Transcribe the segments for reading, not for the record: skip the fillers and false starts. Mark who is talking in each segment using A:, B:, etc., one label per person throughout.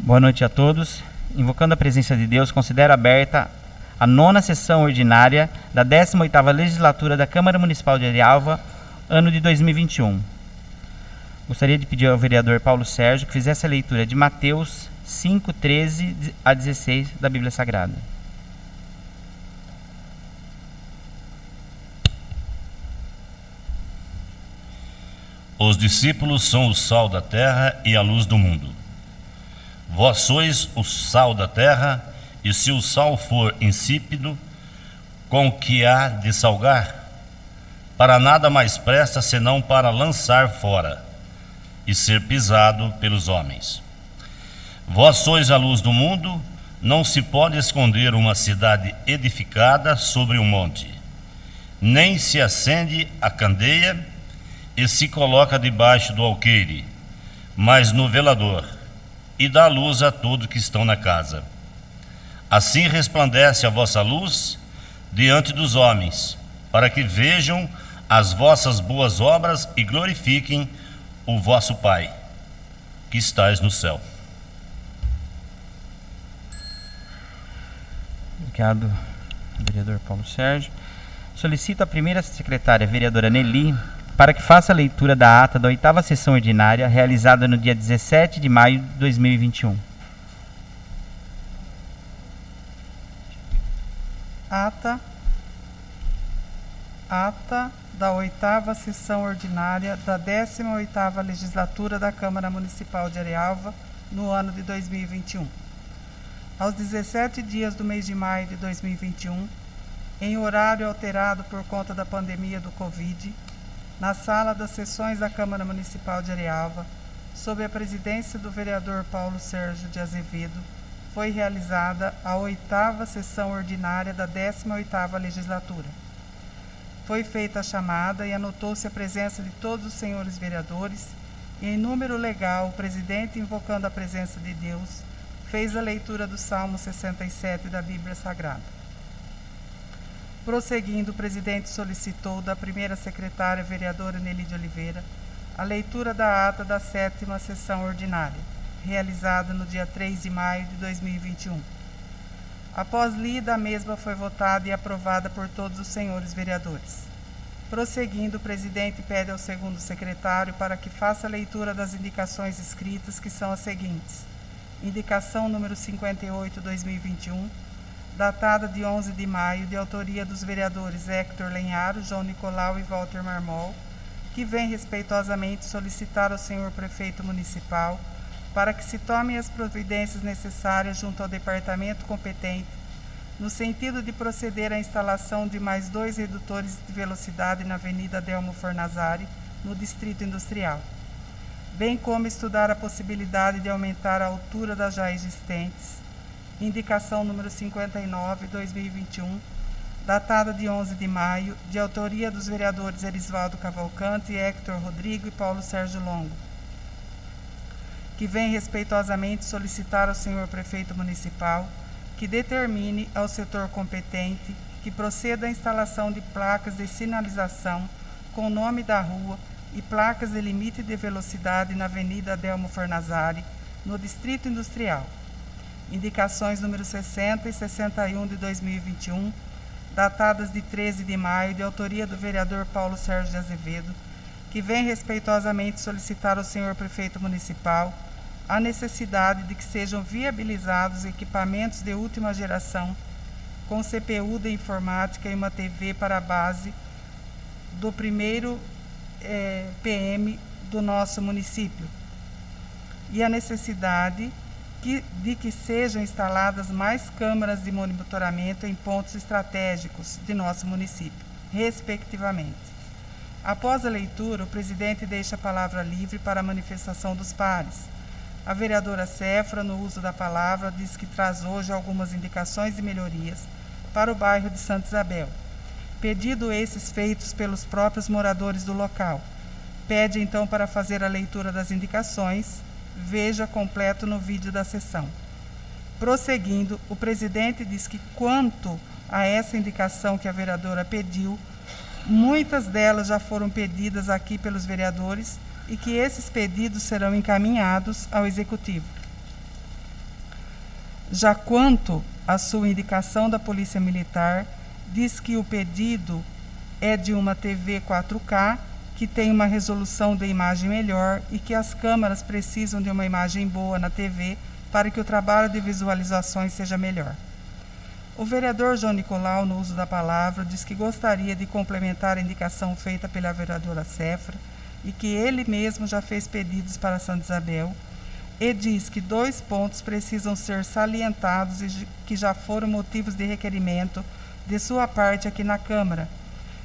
A: Boa noite a todos. Invocando a presença de Deus, considero aberta a 9ª sessão ordinária da 18ª legislatura da Câmara Municipal de Arialva, ano de 2021. Gostaria de pedir ao vereador Paulo Sérgio que fizesse a leitura de Mateus 5, 13 a 16 da Bíblia Sagrada.
B: Os discípulos são o sal da terra e a luz do mundo. Vós sois o sal da terra, e se o sal for insípido, com que há de salgar? Para nada mais presta senão para lançar fora e ser pisado pelos homens. Vós sois a luz do mundo. Não se pode esconder uma cidade edificada sobre um monte, nem se acende a candeia e se coloca debaixo do alqueire, mas no velador, e dá luz a todos que estão na casa. Assim resplandece a vossa luz diante dos homens, para que vejam as vossas boas obras e glorifiquem o vosso Pai, que estais no céu.
A: Obrigado, vereador Paulo Sérgio. Solicito a primeira secretária, vereadora Nelly, para que faça a leitura da ata da 8ª sessão ordinária, realizada no dia 17 de maio de 2021.
C: Ata da 8ª sessão ordinária da 18ª legislatura da Câmara Municipal de Arialva, no ano de 2021. Aos 17 dias do mês de maio de 2021, em horário alterado por conta da pandemia do Covid, na sala das sessões da Câmara Municipal de Arialva, sob a presidência do vereador Paulo Sérgio de Azevedo, foi realizada a 8ª sessão ordinária da 18ª legislatura. Foi feita a chamada e anotou-se a presença de todos os senhores vereadores e, em número legal, o presidente, invocando a presença de Deus, fez a leitura do Salmo 67 da Bíblia Sagrada. Prosseguindo, o presidente solicitou da primeira secretária, vereadora Nelly de Oliveira, a leitura da ata da 7ª sessão ordinária, realizada no dia 3 de maio de 2021. Após lida, a mesma foi votada e aprovada por todos os senhores vereadores. Prosseguindo, o presidente pede ao segundo secretário para que faça a leitura das indicações escritas, que são as seguintes. Indicação número 58/2021, datada de 11 de maio, de autoria dos vereadores Héctor Lenharo, João Nicolau e Walter Marmol, que vem respeitosamente solicitar ao senhor prefeito municipal para que se tomem as providências necessárias junto ao departamento competente, no sentido de proceder à instalação de mais 2 redutores de velocidade na Avenida Adelmo Fornazari, no Distrito Industrial, bem como estudar a possibilidade de aumentar a altura das já existentes. Indicação número 59/2021, datada de 11 de maio, de autoria dos vereadores Erisvaldo Cavalcante, Héctor Rodrigo e Paulo Sérgio Longo, que vem respeitosamente solicitar ao senhor prefeito municipal que determine ao setor competente que proceda à instalação de placas de sinalização com o nome da rua e placas de limite de velocidade na Avenida Adelmo Fornazari, no Distrito Industrial. Indicações número 60 e 61 de 2021, datadas de 13 de maio, de autoria do vereador Paulo Sérgio de Azevedo, que vem respeitosamente solicitar ao senhor prefeito municipal a necessidade de que sejam viabilizados equipamentos de última geração com CPU de informática e uma TV para a base do primeiro PM do nosso município, e a necessidade de que sejam instaladas mais câmaras de monitoramento em pontos estratégicos de nosso município, respectivamente. Após a leitura, o presidente deixa a palavra livre para a manifestação dos pares. A vereadora Séfora, no uso da palavra, diz que traz hoje algumas indicações e melhorias para o bairro de Santa Isabel, pedido esses feitos pelos próprios moradores do local. Pede então para fazer a leitura das indicações. Veja completo no vídeo da sessão. Prosseguindo, o presidente diz que, quanto a essa indicação que a vereadora pediu, muitas delas já foram pedidas aqui pelos vereadores e que esses pedidos serão encaminhados ao Executivo. Já quanto à sua indicação da Polícia Militar, diz que o pedido é de uma TV 4K, que tem uma resolução de imagem melhor e que as câmeras precisam de uma imagem boa na TV para que o trabalho de visualizações seja melhor. O vereador João Nicolau, no uso da palavra, diz que gostaria de complementar a indicação feita pela vereadora Cefra e que ele mesmo já fez pedidos para Santa Isabel, e diz que 2 pontos precisam ser salientados e que já foram motivos de requerimento de sua parte aqui na Câmara,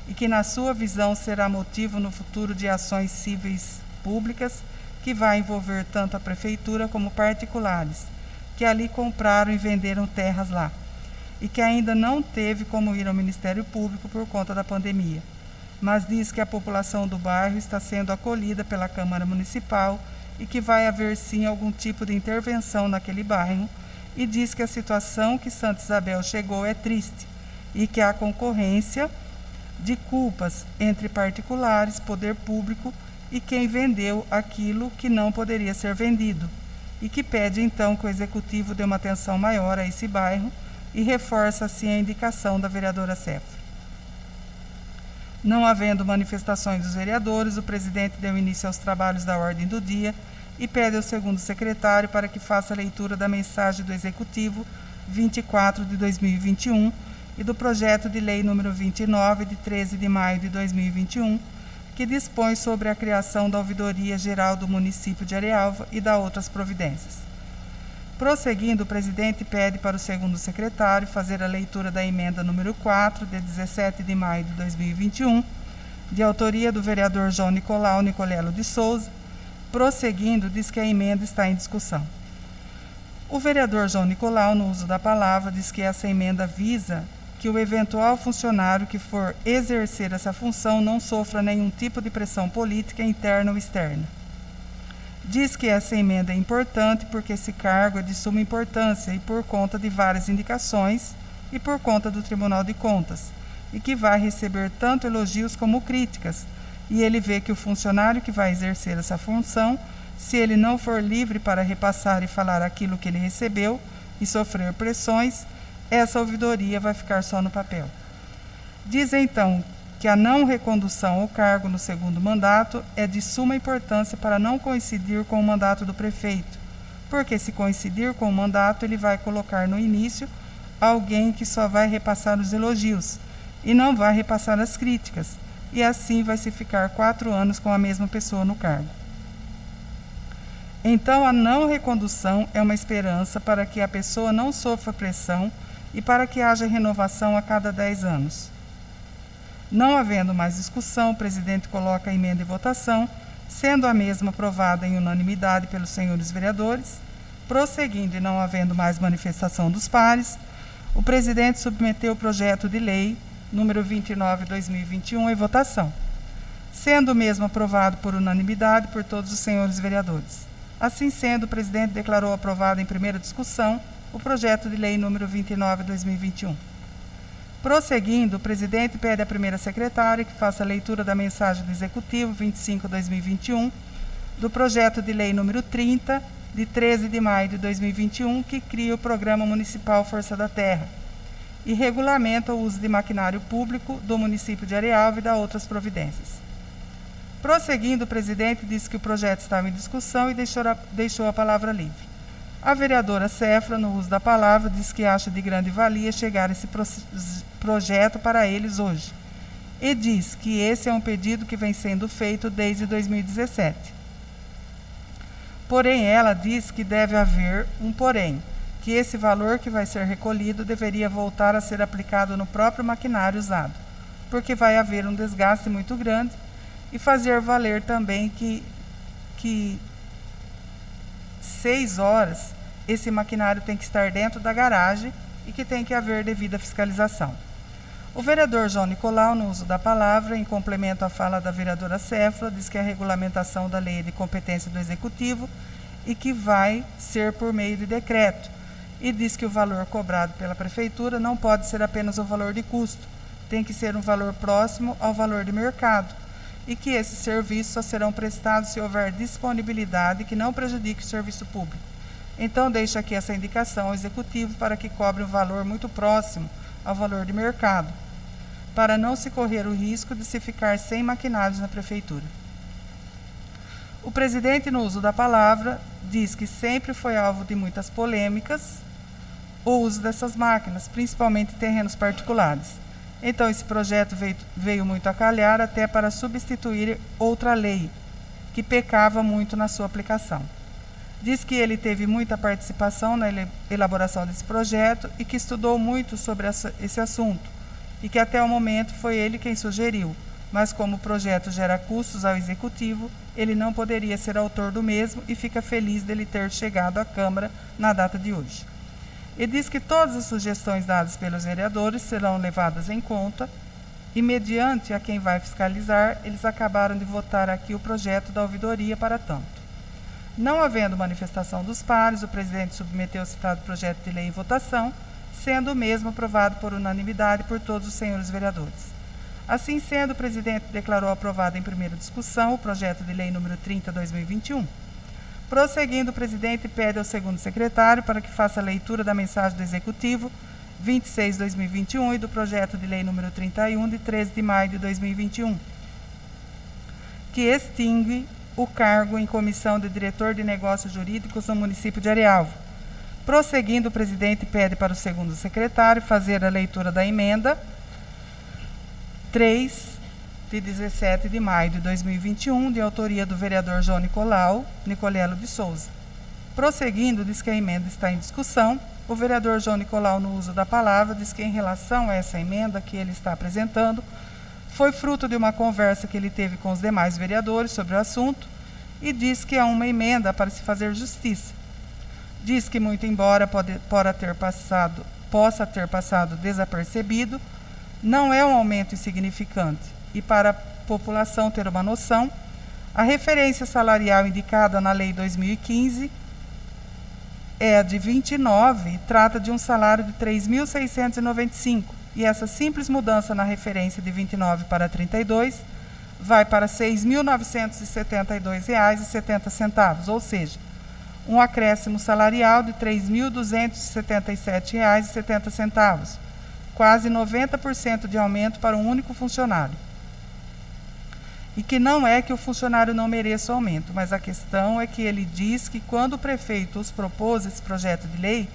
C: e que, na sua visão, será motivo no futuro de ações cíveis públicas que vai envolver tanto a Prefeitura como particulares, que ali compraram e venderam terras lá, e que ainda não teve como ir ao Ministério Público por conta da pandemia, mas diz que a população do bairro está sendo acolhida pela Câmara Municipal e que vai haver sim algum tipo de intervenção naquele bairro, e diz que a situação que Santa Isabel chegou é triste e que há concorrência de culpas entre particulares, poder público e quem vendeu aquilo que não poderia ser vendido, e que pede então que o Executivo dê uma atenção maior a esse bairro e reforça assim a indicação da vereadora Cefra. Não havendo manifestações dos vereadores, o presidente deu início aos trabalhos da ordem do dia e pede ao segundo secretário para que faça a leitura da mensagem do Executivo 24 de 2021 e do projeto de lei número 29, de 13 de maio de 2021, que dispõe sobre a criação da Ouvidoria Geral do município de Arealva e da outras providências. Prosseguindo, o presidente pede para o segundo secretário fazer a leitura da emenda número 4, de 17 de maio de 2021, de autoria do vereador João Nicolau Nicolelo de Souza. Prosseguindo, diz que a emenda está em discussão. O vereador João Nicolau, no uso da palavra, diz que essa emenda visa que o eventual funcionário que for exercer essa função não sofra nenhum tipo de pressão política interna ou externa. Diz que essa emenda é importante porque esse cargo é de suma importância e por conta de várias indicações e por conta do Tribunal de Contas, e que vai receber tanto elogios como críticas, e ele vê que o funcionário que vai exercer essa função, se ele não for livre para repassar e falar aquilo que ele recebeu e sofrer pressões, essa ouvidoria vai ficar só no papel. Diz então que a não recondução ao cargo no segundo mandato é de suma importância para não coincidir com o mandato do prefeito, porque se coincidir com o mandato, ele vai colocar no início alguém que só vai repassar os elogios e não vai repassar as críticas, e assim vai se ficar 4 anos com a mesma pessoa no cargo. Então, a não recondução é uma esperança para que a pessoa não sofra pressão e para que haja renovação a cada 10 anos. Não havendo mais discussão, o presidente coloca a emenda em votação, sendo a mesma aprovada em unanimidade pelos senhores vereadores. Prosseguindo e não havendo mais manifestação dos pares, o presidente submeteu o projeto de lei número 29/2021 em votação, sendo o mesmo aprovado por unanimidade por todos os senhores vereadores. Assim sendo, o presidente declarou aprovado em primeira discussão o projeto de lei número 29/2021. Prosseguindo, o presidente pede à primeira secretária que faça a leitura da mensagem do Executivo 25/2021, do projeto de lei número 30, de 13 de maio de 2021, que cria o Programa Municipal Força da Terra e regulamenta o uso de maquinário público do município de Arealva e da outras providências. Prosseguindo, o presidente disse que o projeto estava em discussão e deixou a palavra livre. A vereadora Cefra, no uso da palavra, diz que acha de grande valia chegar esse projeto para eles hoje e diz que esse é um pedido que vem sendo feito desde 2017. Porém, ela diz que deve haver um porém, que esse valor que vai ser recolhido deveria voltar a ser aplicado no próprio maquinário usado, porque vai haver um desgaste muito grande, e fazer valer também que 6 horas esse maquinário tem que estar dentro da garagem e que tem que haver devida fiscalização. O vereador João Nicolau, no uso da palavra, em complemento à fala da vereadora Cefra, diz que a regulamentação da lei é de competência do Executivo e que vai ser por meio de decreto, e diz que o valor cobrado pela Prefeitura não pode ser apenas o valor de custo, tem que ser um valor próximo ao valor de mercado, e que esses serviços só serão prestados se houver disponibilidade que não prejudique o serviço público. Então, deixo aqui essa indicação ao Executivo para que cobre um valor muito próximo ao valor de mercado, para não se correr o risco de se ficar sem maquinários na Prefeitura. O presidente, no uso da palavra, diz que sempre foi alvo de muitas polêmicas o uso dessas máquinas, principalmente em terrenos particulares. Então, esse projeto veio muito a calhar até para substituir outra lei, que pecava muito na sua aplicação. Diz que ele teve muita participação na elaboração desse projeto e que estudou muito sobre esse assunto, e que até o momento foi ele quem sugeriu, mas como o projeto gera custos ao Executivo, ele não poderia ser autor do mesmo e fica feliz dele ter chegado à Câmara na data de hoje. E diz que todas as sugestões dadas pelos vereadores serão levadas em conta e, mediante a quem vai fiscalizar, eles acabaram de votar aqui o projeto da ouvidoria para tanto. Não havendo manifestação dos pares, o presidente submeteu o citado projeto de lei em votação, sendo o mesmo aprovado por unanimidade por todos os senhores vereadores. Assim sendo, o presidente declarou aprovado em primeira discussão o projeto de lei número 30/2021. Prosseguindo, o presidente pede ao segundo secretário para que faça a leitura da mensagem do Executivo 26/2021 e do projeto de lei número 31 de 13 de maio de 2021, que extingue o cargo em comissão de diretor de negócios jurídicos no município de Arealva. Prosseguindo, o presidente pede para o segundo secretário fazer a leitura da emenda 3 de 17 de maio de 2021, de autoria do vereador João Nicolelo de Souza. Prosseguindo, diz que a emenda está em discussão. O vereador João Nicolau, no uso da palavra, diz que em relação a essa emenda que ele está apresentando, foi fruto de uma conversa que ele teve com os demais vereadores sobre o assunto e diz que é uma emenda para se fazer justiça. Diz que, muito embora possa ter passado desapercebido, não é um aumento insignificante. E para a população ter uma noção, a referência salarial indicada na Lei 2015 é a de 29 e trata de um salário de R$ 3.695. E essa simples mudança na referência de 29 para 32 vai para R$ 6.972,70, ou seja, um acréscimo salarial de R$ 3.277,70, quase 90% de aumento para um único funcionário. E que não é que o funcionário não mereça o aumento, mas a questão é que ele diz que quando o prefeito os propôs esse projeto de lei,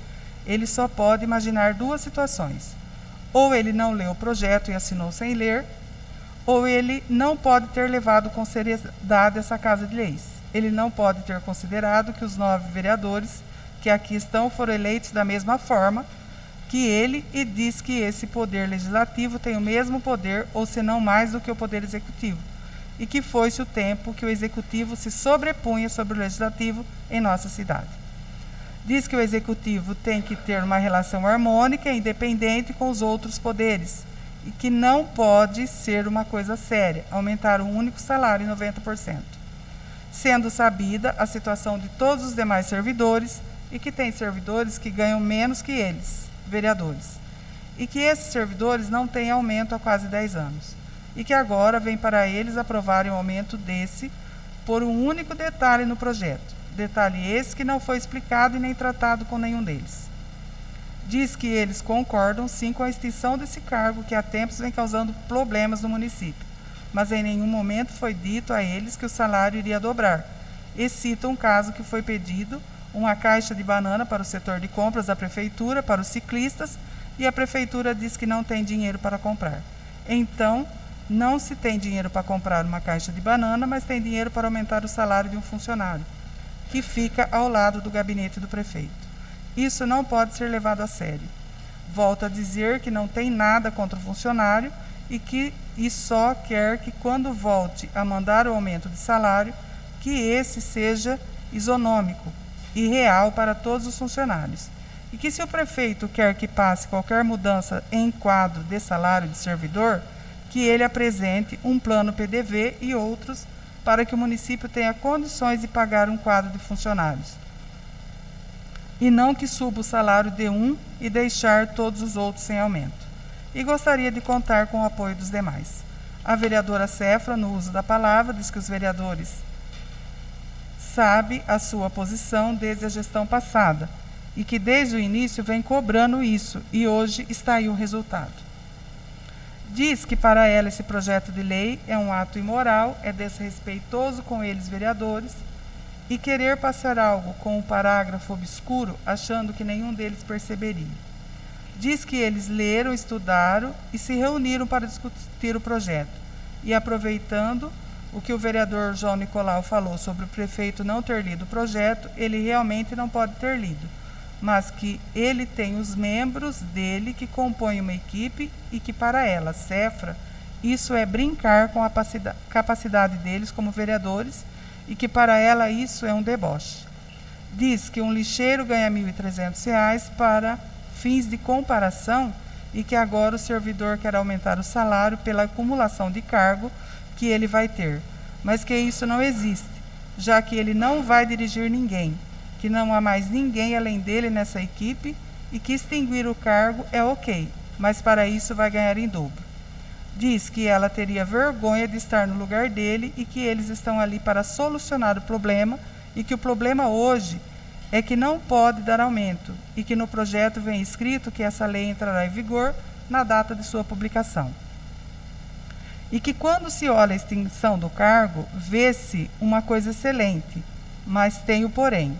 C: ele só pode imaginar duas situações. Ou ele não leu o projeto e assinou sem ler, ou ele não pode ter levado com seriedade essa Casa de Leis. Ele não pode ter considerado que os 9 vereadores que aqui estão foram eleitos da mesma forma que ele e diz que esse poder legislativo tem o mesmo poder, ou se não mais do que o poder executivo, e que foi-se o tempo que o executivo se sobrepunha sobre o legislativo em nossa cidade. Diz que o executivo tem que ter uma relação harmônica e independente com os outros poderes e que não pode ser uma coisa séria, aumentar um único salário em 90%, sendo sabida a situação de todos os demais servidores e que tem servidores que ganham menos que eles, vereadores, e que esses servidores não têm aumento há quase 10 anos. E que agora vem para eles aprovarem um aumento desse por um único detalhe no projeto. Detalhe esse que não foi explicado e nem tratado com nenhum deles. Diz que eles concordam sim com a extinção desse cargo que há tempos vem causando problemas no município, mas em nenhum momento foi dito a eles que o salário iria dobrar. E cita um caso que foi pedido uma caixa de banana para o setor de compras da prefeitura, para os ciclistas, e a prefeitura diz que não tem dinheiro para comprar. Então, não se tem dinheiro para comprar uma caixa de banana, mas tem dinheiro para aumentar o salário de um funcionário, que fica ao lado do gabinete do prefeito. Isso não pode ser levado a sério. Volto a dizer que não tem nada contra o funcionário e só quer que, quando volte a mandar o aumento de salário, que esse seja isonômico e real para todos os funcionários. E que, se o prefeito quer que passe qualquer mudança em quadro de salário de servidor, que ele apresente um plano PDV e outros para que o município tenha condições de pagar um quadro de funcionários. E não que suba o salário de um e deixar todos os outros sem aumento. E gostaria de contar com o apoio dos demais. A vereadora Céfala, no uso da palavra, diz que os vereadores sabe a sua posição desde a gestão passada e que desde o início vem cobrando isso e hoje está aí o resultado. Diz que para ela esse projeto de lei é um ato imoral, é desrespeitoso com eles vereadores e querer passar algo com um parágrafo obscuro achando que nenhum deles perceberia. Diz que eles leram, estudaram e se reuniram para discutir o projeto e aproveitando o que o vereador João Nicolau falou sobre o prefeito não ter lido o projeto, ele realmente não pode ter lido, mas que ele tem os membros dele que compõem uma equipe e que para ela, Cefra, isso é brincar com a capacidade deles como vereadores e que para ela isso é um deboche. Diz que um lixeiro ganha R$ 1.300 para fins de comparação e que agora o servidor quer aumentar o salário pela acumulação de cargo que ele vai ter, mas que isso não existe, já que ele não vai dirigir ninguém, que não há mais ninguém além dele nessa equipe e que extinguir o cargo é ok, mas para isso vai ganhar em dobro. Diz que ela teria vergonha de estar no lugar dele e que eles estão ali para solucionar o problema e que o problema hoje é que não pode dar aumento e que no projeto vem escrito que essa lei entrará em vigor na data de sua publicação. E que quando se olha a extinção do cargo, vê-se uma coisa excelente, mas tem o porém.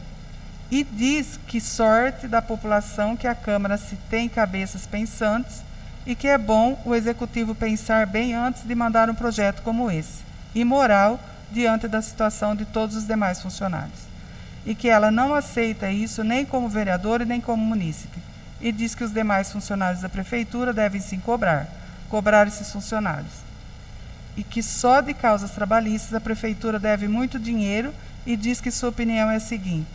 C: E diz que sorte da população que a Câmara se tem cabeças pensantes e que é bom o Executivo pensar bem antes de mandar um projeto como esse, imoral diante da situação de todos os demais funcionários. E que ela não aceita isso nem como vereadora e nem como munícipe. E diz que os demais funcionários da Prefeitura devem sim cobrar esses funcionários. E que só de causas trabalhistas a Prefeitura deve muito dinheiro e diz que sua opinião é a seguinte,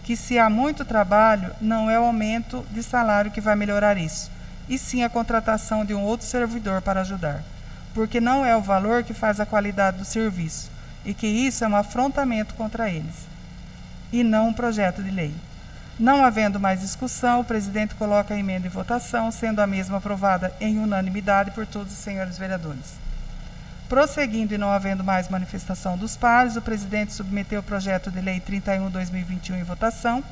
C: que se há muito trabalho, não é o aumento de salário que vai melhorar isso, e sim a contratação de um outro servidor para ajudar, porque não é o valor que faz a qualidade do serviço, e que isso é um afrontamento contra eles, e não um projeto de lei. Não havendo mais discussão, o presidente coloca a emenda em votação, sendo a mesma aprovada em unanimidade por todos os senhores vereadores. Prosseguindo e não havendo mais manifestação dos pares, o presidente submeteu o projeto de lei 31/2021 em votação,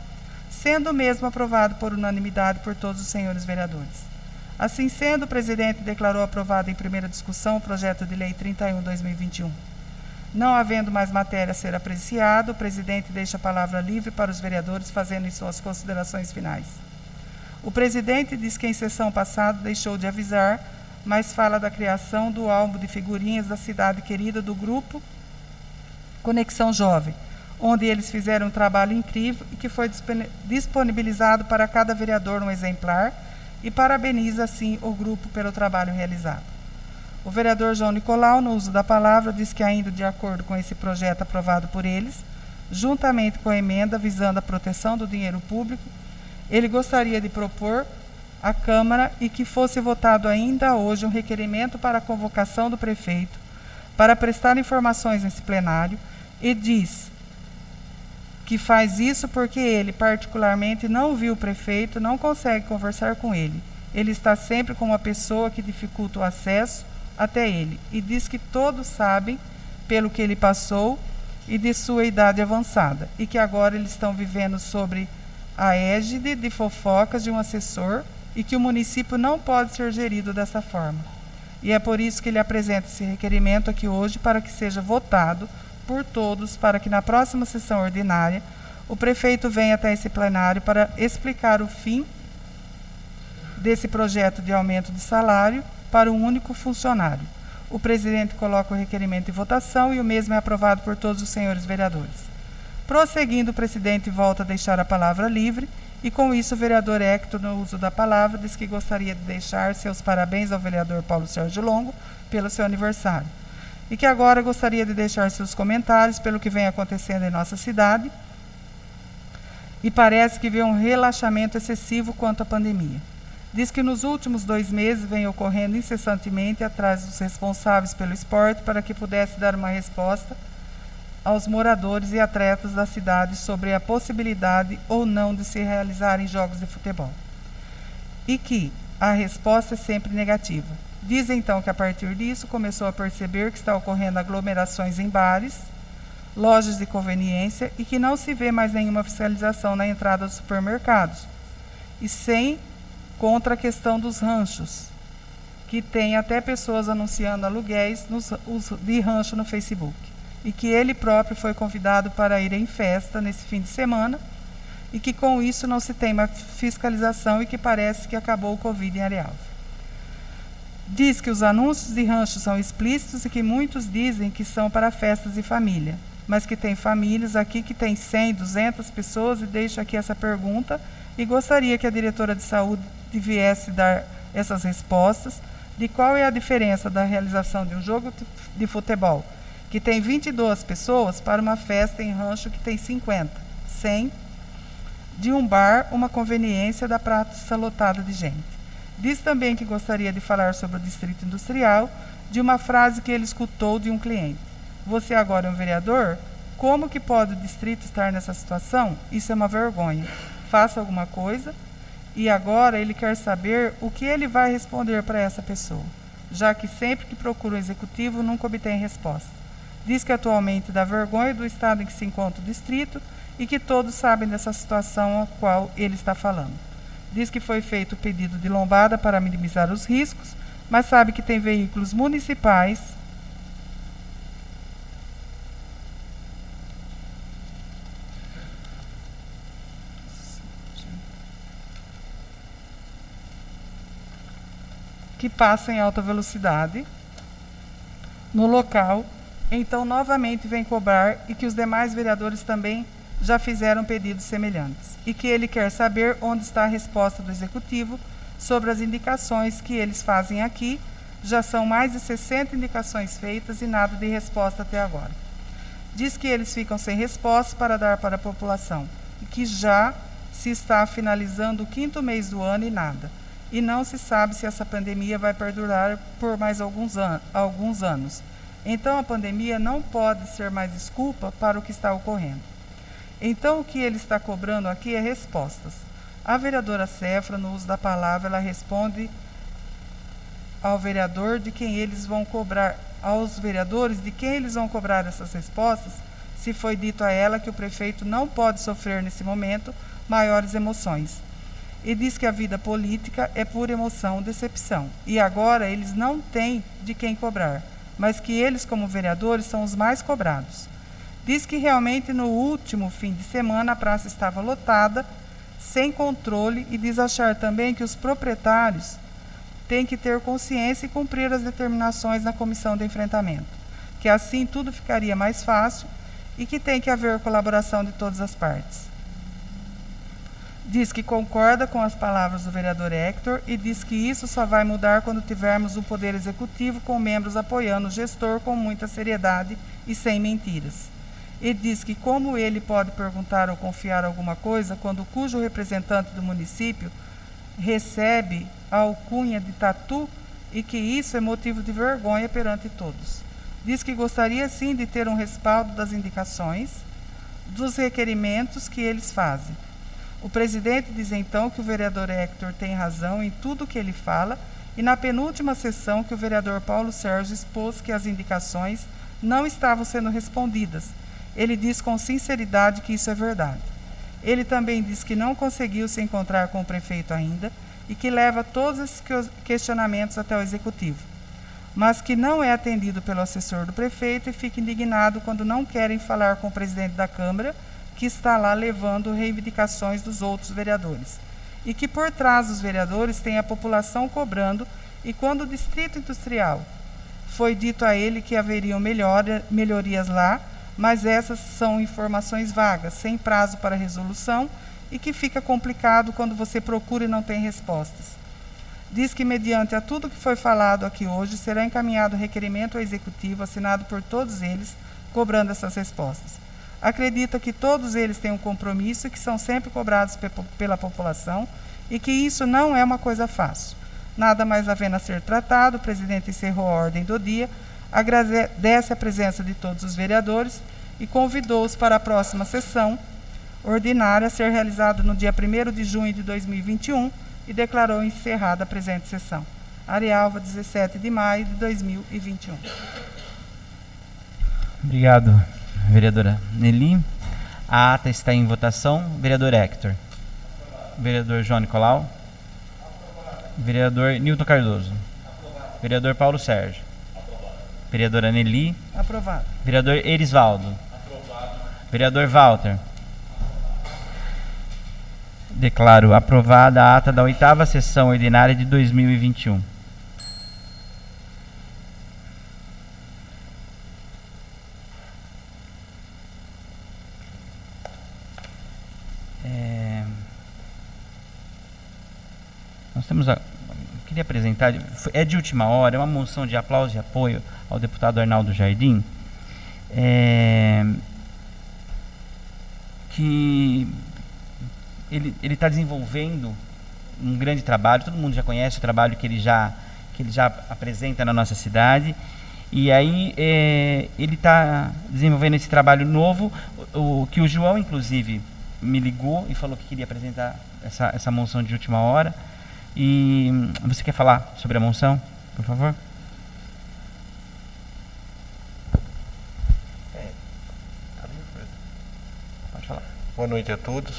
C: sendo o mesmo aprovado por unanimidade por todos os senhores vereadores. Assim sendo, o presidente declarou aprovado em primeira discussão o projeto de lei 31/2021. Não havendo mais matéria a ser apreciada, o presidente deixa a palavra livre para os vereadores fazendo suas considerações finais. O presidente diz que em sessão passada deixou de avisar, mas fala da criação do álbum de figurinhas da cidade querida do grupo Conexão Jovem, onde eles fizeram um trabalho incrível e que foi disponibilizado para cada vereador um exemplar e parabeniza, assim, o grupo pelo trabalho realizado. O vereador João Nicolau, no uso da palavra, diz que ainda de acordo com esse projeto aprovado por eles, juntamente com a emenda visando a proteção do dinheiro público, ele gostaria de propor à Câmara e que fosse votado ainda hoje um requerimento para a convocação do prefeito para prestar informações nesse plenário e diz que faz isso porque ele, particularmente, não viu o prefeito, não consegue conversar com ele. Ele está sempre com uma pessoa que dificulta o acesso até ele e diz que todos sabem pelo que ele passou e de sua idade avançada e que agora eles estão vivendo sobre a égide de fofocas de um assessor e que o município não pode ser gerido dessa forma. E é por isso que ele apresenta esse requerimento aqui hoje para que seja votado por todos, para que na próxima sessão ordinária o prefeito venha até esse plenário para explicar o fim desse projeto de aumento de salário para um único funcionário. O presidente coloca o requerimento em votação e o mesmo é aprovado por todos os senhores vereadores. Prosseguindo, o presidente volta a deixar a palavra livre e, com isso, o vereador Hector, no uso da palavra, diz que gostaria de deixar seus parabéns ao vereador Paulo Sérgio Longo pelo seu aniversário e que agora gostaria de deixar seus comentários pelo que vem acontecendo em nossa cidade e parece que vê um relaxamento excessivo quanto à pandemia. Diz que nos últimos 2 meses vem ocorrendo incessantemente atrás dos responsáveis pelo esporte para que pudesse dar uma resposta aos moradores e atletas da cidade sobre a possibilidade ou não de se realizarem jogos de futebol. E que a resposta é sempre negativa. Diz então que a partir disso começou a perceber que está ocorrendo aglomerações em bares, lojas de conveniência e que não se vê mais nenhuma fiscalização na entrada dos supermercados. E sem contra a questão dos ranchos, que tem até pessoas anunciando aluguéis de rancho no Facebook. E que ele próprio foi convidado para ir em festa nesse fim de semana e que com isso não se tem uma fiscalização e que parece que acabou o Covid em Arialva. Diz que os anúncios de rancho são explícitos e que muitos dizem que são para festas de família, mas que tem famílias aqui que tem 100, 200 pessoas e deixo aqui essa pergunta e gostaria que a diretora de saúde viesse dar essas respostas de qual é a diferença da realização de um jogo de futebol que tem 22 pessoas para uma festa em rancho que tem 50, 100, de um bar, uma conveniência da praça lotada de gente. Diz também que gostaria de falar sobre o Distrito Industrial, de uma frase que ele escutou de um cliente. Você agora é um vereador? Como que pode o distrito estar nessa situação? Isso é uma vergonha. Faça alguma coisa. E agora ele quer saber o que ele vai responder para essa pessoa, já que sempre que procura o executivo nunca obtém resposta. Diz que atualmente dá vergonha do estado em que se encontra o distrito e que todos sabem dessa situação a qual ele está falando. Diz que foi feito o pedido de lombada para minimizar os riscos, mas sabe que tem veículos municipais que passam em alta velocidade no local, então novamente vem cobrar e que os demais vereadores também já fizeram pedidos semelhantes e que ele quer saber onde está a resposta do executivo sobre as indicações que eles fazem aqui. Já são mais de 60 indicações feitas e nada de resposta até agora. Diz que eles ficam sem resposta para dar para a população e que já se está finalizando o 5º mês do ano e nada. E não se sabe se essa pandemia vai perdurar por mais alguns anos. Então a pandemia não pode ser mais desculpa para o que está ocorrendo. Então o que ele está cobrando aqui é respostas. A vereadora Cefra, no uso da palavra, ela responde ao vereador de quem eles vão cobrar, aos vereadores de quem eles vão cobrar essas respostas, se foi dito a ela que o prefeito não pode sofrer nesse momento maiores emoções. E diz que a vida política é pura emoção, decepção. E agora eles não têm de quem cobrar, mas que eles, como vereadores, são os mais cobrados. Diz que realmente no último fim de semana a praça estava lotada, sem controle, e diz achar também que os proprietários têm que ter consciência e cumprir as determinações na comissão de enfrentamento, que assim tudo ficaria mais fácil e que tem que haver colaboração de todas as partes. Diz que concorda com as palavras do vereador Hector e diz que isso só vai mudar quando tivermos o poder executivo com membros apoiando o gestor com muita seriedade e sem mentiras. E diz que como ele pode perguntar ou confiar alguma coisa quando cujo representante do município recebe a alcunha de tatu e que isso é motivo de vergonha perante todos. Diz que gostaria sim de ter um respaldo das indicações, dos requerimentos que eles fazem. O presidente diz então que o vereador Hector tem razão em tudo o que ele fala e na penúltima sessão que o vereador Paulo Sérgio expôs que as indicações não estavam sendo respondidas. Ele diz com sinceridade que isso é verdade. Ele também diz que não conseguiu se encontrar com o prefeito ainda e que leva todos esses questionamentos até o executivo, mas que não é atendido pelo assessor do prefeito e fica indignado quando não querem falar com o presidente da Câmara, que está lá levando reivindicações dos outros vereadores. E que por trás dos vereadores tem a população cobrando, e quando o Distrito Industrial foi dito a ele que haveriam melhorias lá, mas essas são informações vagas, sem prazo para resolução, e que fica complicado quando você procura e não tem respostas. Diz que, mediante a tudo que foi falado aqui hoje, será encaminhado requerimento ao Executivo, assinado por todos eles, cobrando essas respostas. Acredita que todos eles têm um compromisso e que são sempre cobrados pela população e que isso não é uma coisa fácil. Nada mais havendo a ser tratado, o presidente encerrou a ordem do dia, agradece a presença de todos os vereadores e convidou-os para a próxima sessão ordinária a ser realizada no dia 1º de junho de 2021 e declarou encerrada a presente sessão. Arialva, 17 de maio de 2021.
A: Obrigado, vereadora Nelly. A ata está em votação. Vereador Hector. Vereador João Nicolau. Vereador Nilton Cardoso. Vereador Paulo Sérgio. Vereadora Nelly.
C: Aprovado.
A: Vereador Erisvaldo. Vereador Walter. Declaro aprovada a ata da 8ª sessão ordinária de 2021. Nós temos queria apresentar, é de última hora, é uma moção de aplauso e apoio ao deputado Arnaldo Jardim, que ele está desenvolvendo um grande trabalho. Todo mundo já conhece o trabalho que ele já apresenta na nossa cidade, e aí ele está desenvolvendo esse trabalho novo, que o João inclusive me ligou e falou que queria apresentar essa moção de última hora. E você quer falar sobre a moção, por favor? Pode falar.
D: Boa noite a todos.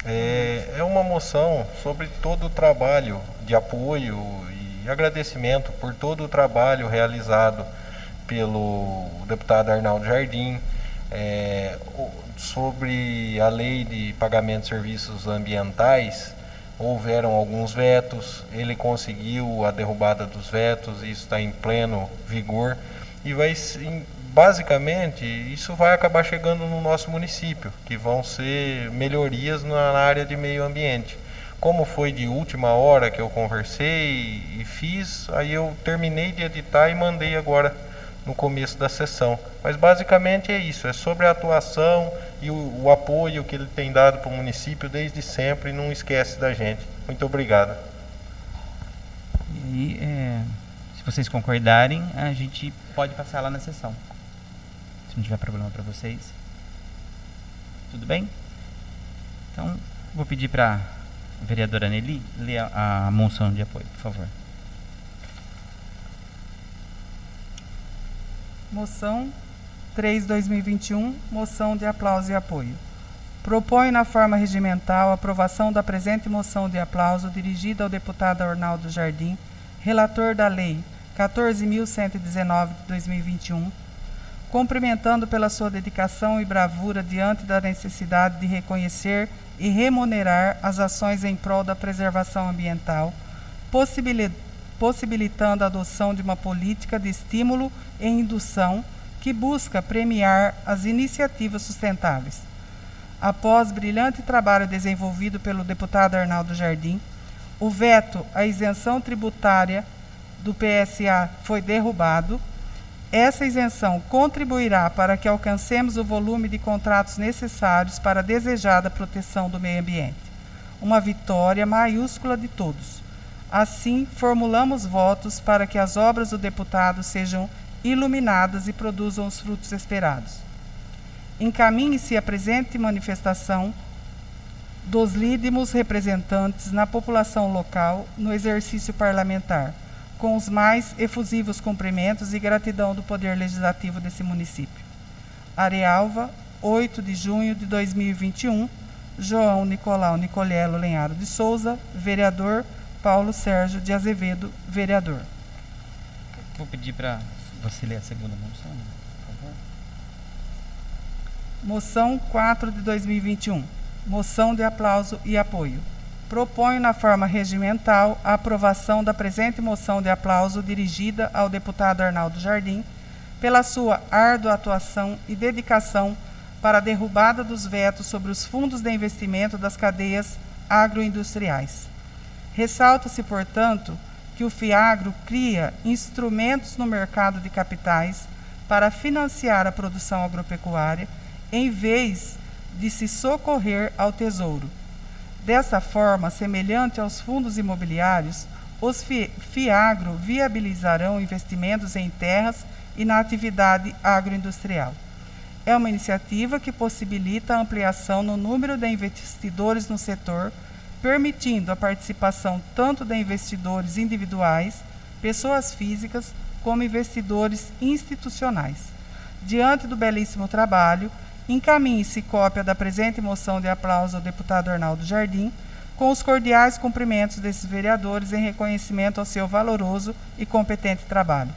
D: É uma moção sobre todo o trabalho de apoio e agradecimento por todo o trabalho realizado pelo deputado Arnaldo Jardim, sobre a lei de pagamento de serviços ambientais. Houveram alguns vetos, ele conseguiu a derrubada dos vetos, isso está em pleno vigor, e basicamente isso vai acabar chegando no nosso município, que vão ser melhorias na área de meio ambiente. Como foi de última hora que eu conversei e fiz, aí eu terminei de editar e mandei agora no começo da sessão. Mas basicamente é isso, é sobre a atuação e o apoio que ele tem dado para o município desde sempre, e não esquece da gente. Muito obrigado.
A: E se vocês concordarem, a gente pode passar lá na sessão, se não tiver problema para vocês. Tudo bem? Então, vou pedir para a vereadora Nelly ler a moção de apoio, por favor.
C: Moção 3/2021, moção de aplauso e apoio. Propõe na forma regimental a aprovação da presente moção de aplauso dirigida ao deputado Arnaldo Jardim, relator da Lei 14.119 de 2021, cumprimentando pela sua dedicação e bravura diante da necessidade de reconhecer e remunerar as ações em prol da preservação ambiental, possibilitando a adoção de uma política de estímulo e indução que busca premiar as iniciativas sustentáveis. Após brilhante trabalho desenvolvido pelo deputado Arnaldo Jardim, o veto à isenção tributária do PSA foi derrubado. Essa isenção contribuirá para que alcancemos o volume de contratos necessários para a desejada proteção do meio ambiente. Uma vitória maiúscula de todos. Assim, formulamos votos para que as obras do deputado sejam iluminadas e produzam os frutos esperados. Encaminhe-se a presente manifestação dos lídimos representantes na população local no exercício parlamentar, com os mais efusivos cumprimentos e gratidão do Poder Legislativo desse município. Arealva, 8 de junho de 2021, João Nicolau Nicoliello Lenharo de Souza, vereador. Paulo Sérgio de Azevedo, vereador.
A: Vou pedir para você ler a segunda moção, por favor.
C: Moção 4 de 2021. Moção de aplauso e apoio. Proponho na forma regimental a aprovação da presente moção de aplauso dirigida ao deputado Arnaldo Jardim pela sua árdua atuação e dedicação para a derrubada dos vetos sobre os fundos de investimento das cadeias agroindustriais. Ressalta-se, portanto, que o FIAGRO cria instrumentos no mercado de capitais para financiar a produção agropecuária, em vez de se socorrer ao Tesouro. Dessa forma, semelhante aos fundos imobiliários, os FIAGRO viabilizarão investimentos em terras e na atividade agroindustrial. É uma iniciativa que possibilita a ampliação no número de investidores no setor, permitindo a participação tanto de investidores individuais, pessoas físicas, como investidores institucionais. Diante do belíssimo trabalho, encaminhe-se cópia da presente moção de aplauso ao deputado Arnaldo Jardim, com os cordiais cumprimentos desses vereadores em reconhecimento ao seu valoroso e competente trabalho,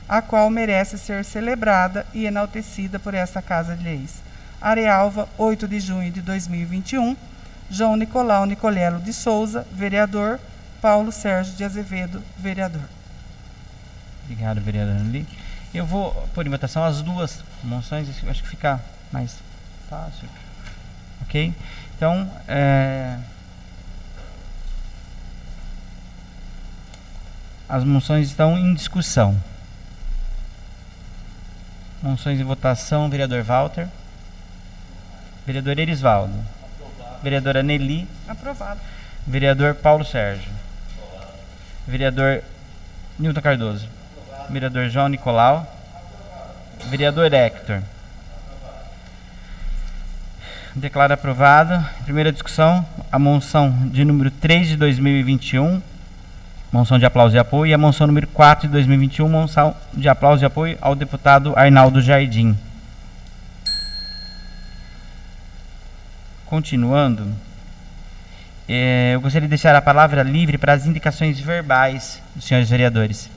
C: a qual merece ser celebrada e enaltecida por esta Casa de Leis. Arealva, 8 de junho de 2021, João Nicolau Nicolelo de Souza, vereador, Paulo Sérgio de Azevedo, vereador.
A: Obrigado, vereadora Anneli. Eu vou pôr em votação as duas moções, acho que fica mais fácil. Ok? Então, as moções estão em discussão. Moções em votação, vereador Walter. Vereador Erisvaldo. Aprovado. Vereadora Anneli.
C: Aprovado.
A: Vereador Paulo Sérgio. Aprovado. Vereador Nilton Cardoso. Aprovado. Vereador João Nicolau. Aprovado. Vereador Hector. Aprovado. Declaro aprovado. Primeira discussão, a moção de número 3 de 2021, moção de aplauso e apoio, e a moção número 4 de 2021, moção de aplauso e apoio ao deputado Arnaldo Jardim. Continuando, eu gostaria de deixar a palavra livre para as indicações verbais dos senhores vereadores.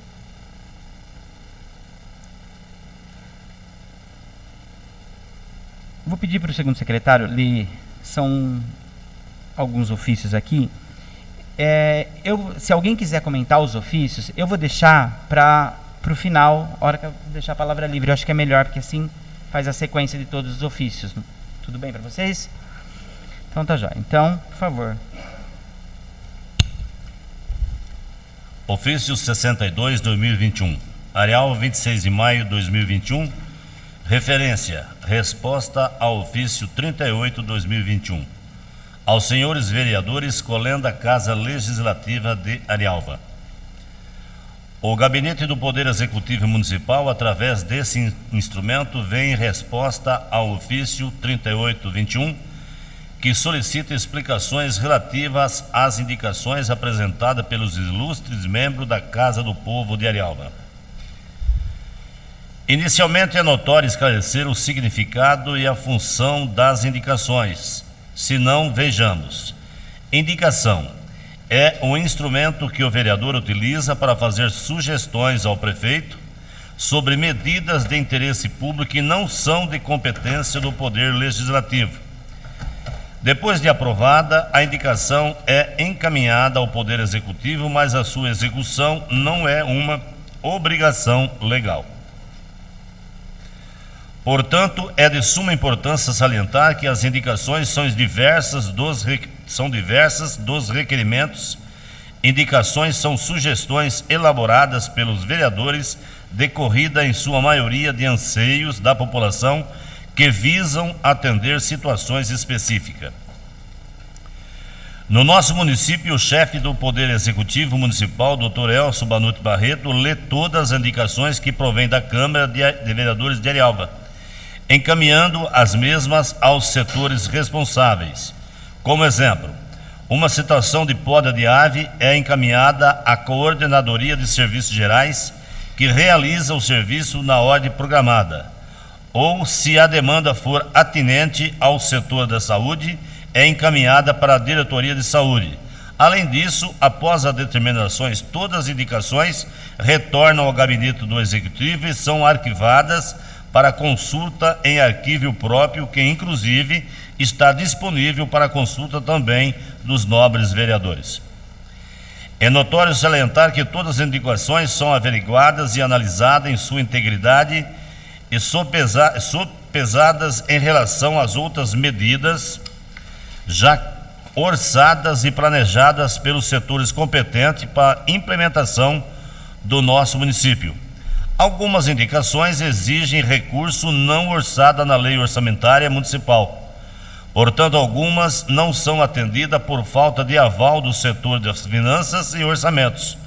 A: Vou pedir para o segundo secretário ler, são alguns ofícios aqui. Se alguém quiser comentar os ofícios, eu vou deixar para o final, a hora que eu deixar a palavra livre. Eu acho que é melhor, porque assim faz a sequência de todos os ofícios. Tudo bem para vocês? Então tá, jóia. Então, por favor.
B: Ofício 62/2021. Areal, 26 de maio de 2021. Referência: resposta ao ofício 38/2021. Aos senhores vereadores, colenda Casa Legislativa de Arealva. O Gabinete do Poder Executivo Municipal, através desse instrumento, vem em resposta ao ofício 38/21, que solicita explicações relativas às indicações apresentadas pelos ilustres membros da Casa do Povo de Arealva. Inicialmente é notório esclarecer o significado e a função das indicações. Se não, vejamos. Indicação é um instrumento que o vereador utiliza para fazer sugestões ao prefeito sobre medidas de interesse público que não são de competência do Poder Legislativo. Depois de aprovada, a indicação é encaminhada ao Poder Executivo, mas a sua execução não é uma obrigação legal. Portanto, é de suma importância salientar que as indicações são diversas dos requerimentos. Indicações são sugestões elaboradas pelos vereadores, decorrida em sua maioria de anseios da população que visam atender situações específicas. No nosso município, o chefe do Poder Executivo Municipal, Dr. Elcio Banuti Barreto, lê todas as indicações que provêm da Câmara de Vereadores de Arealva, encaminhando as mesmas aos setores responsáveis. Como exemplo, uma situação de poda de ave é encaminhada à Coordenadoria de Serviços Gerais, que realiza o serviço na ordem programada. Ou, se a demanda for atinente ao setor da saúde, é encaminhada para a Diretoria de Saúde. Além disso, após as determinações, todas as indicações retornam ao gabinete do Executivo e são arquivadas para consulta em arquivo próprio, que inclusive está disponível para consulta também dos nobres vereadores. É notório salientar que todas as indicações são averiguadas e analisadas em sua integridade e sopesadas em relação às outras medidas já orçadas e planejadas pelos setores competentes para a implementação do nosso município. Algumas indicações exigem recurso não orçado na lei orçamentária municipal. Portanto, algumas não são atendidas por falta de aval do setor das finanças e orçamentos.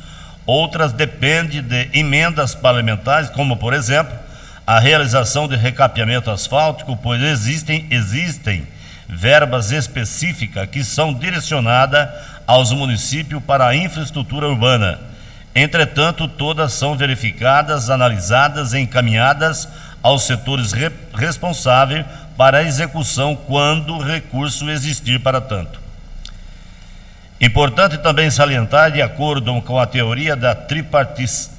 B: Outras dependem de emendas parlamentares, como, por exemplo, a realização de recapeamento asfáltico, pois existem verbas específicas que são direcionadas aos municípios para a infraestrutura urbana. Entretanto, todas são verificadas, analisadas e encaminhadas aos setores responsáveis para a execução quando recurso existir para tanto. Importante também salientar, de acordo com a teoria da tripartição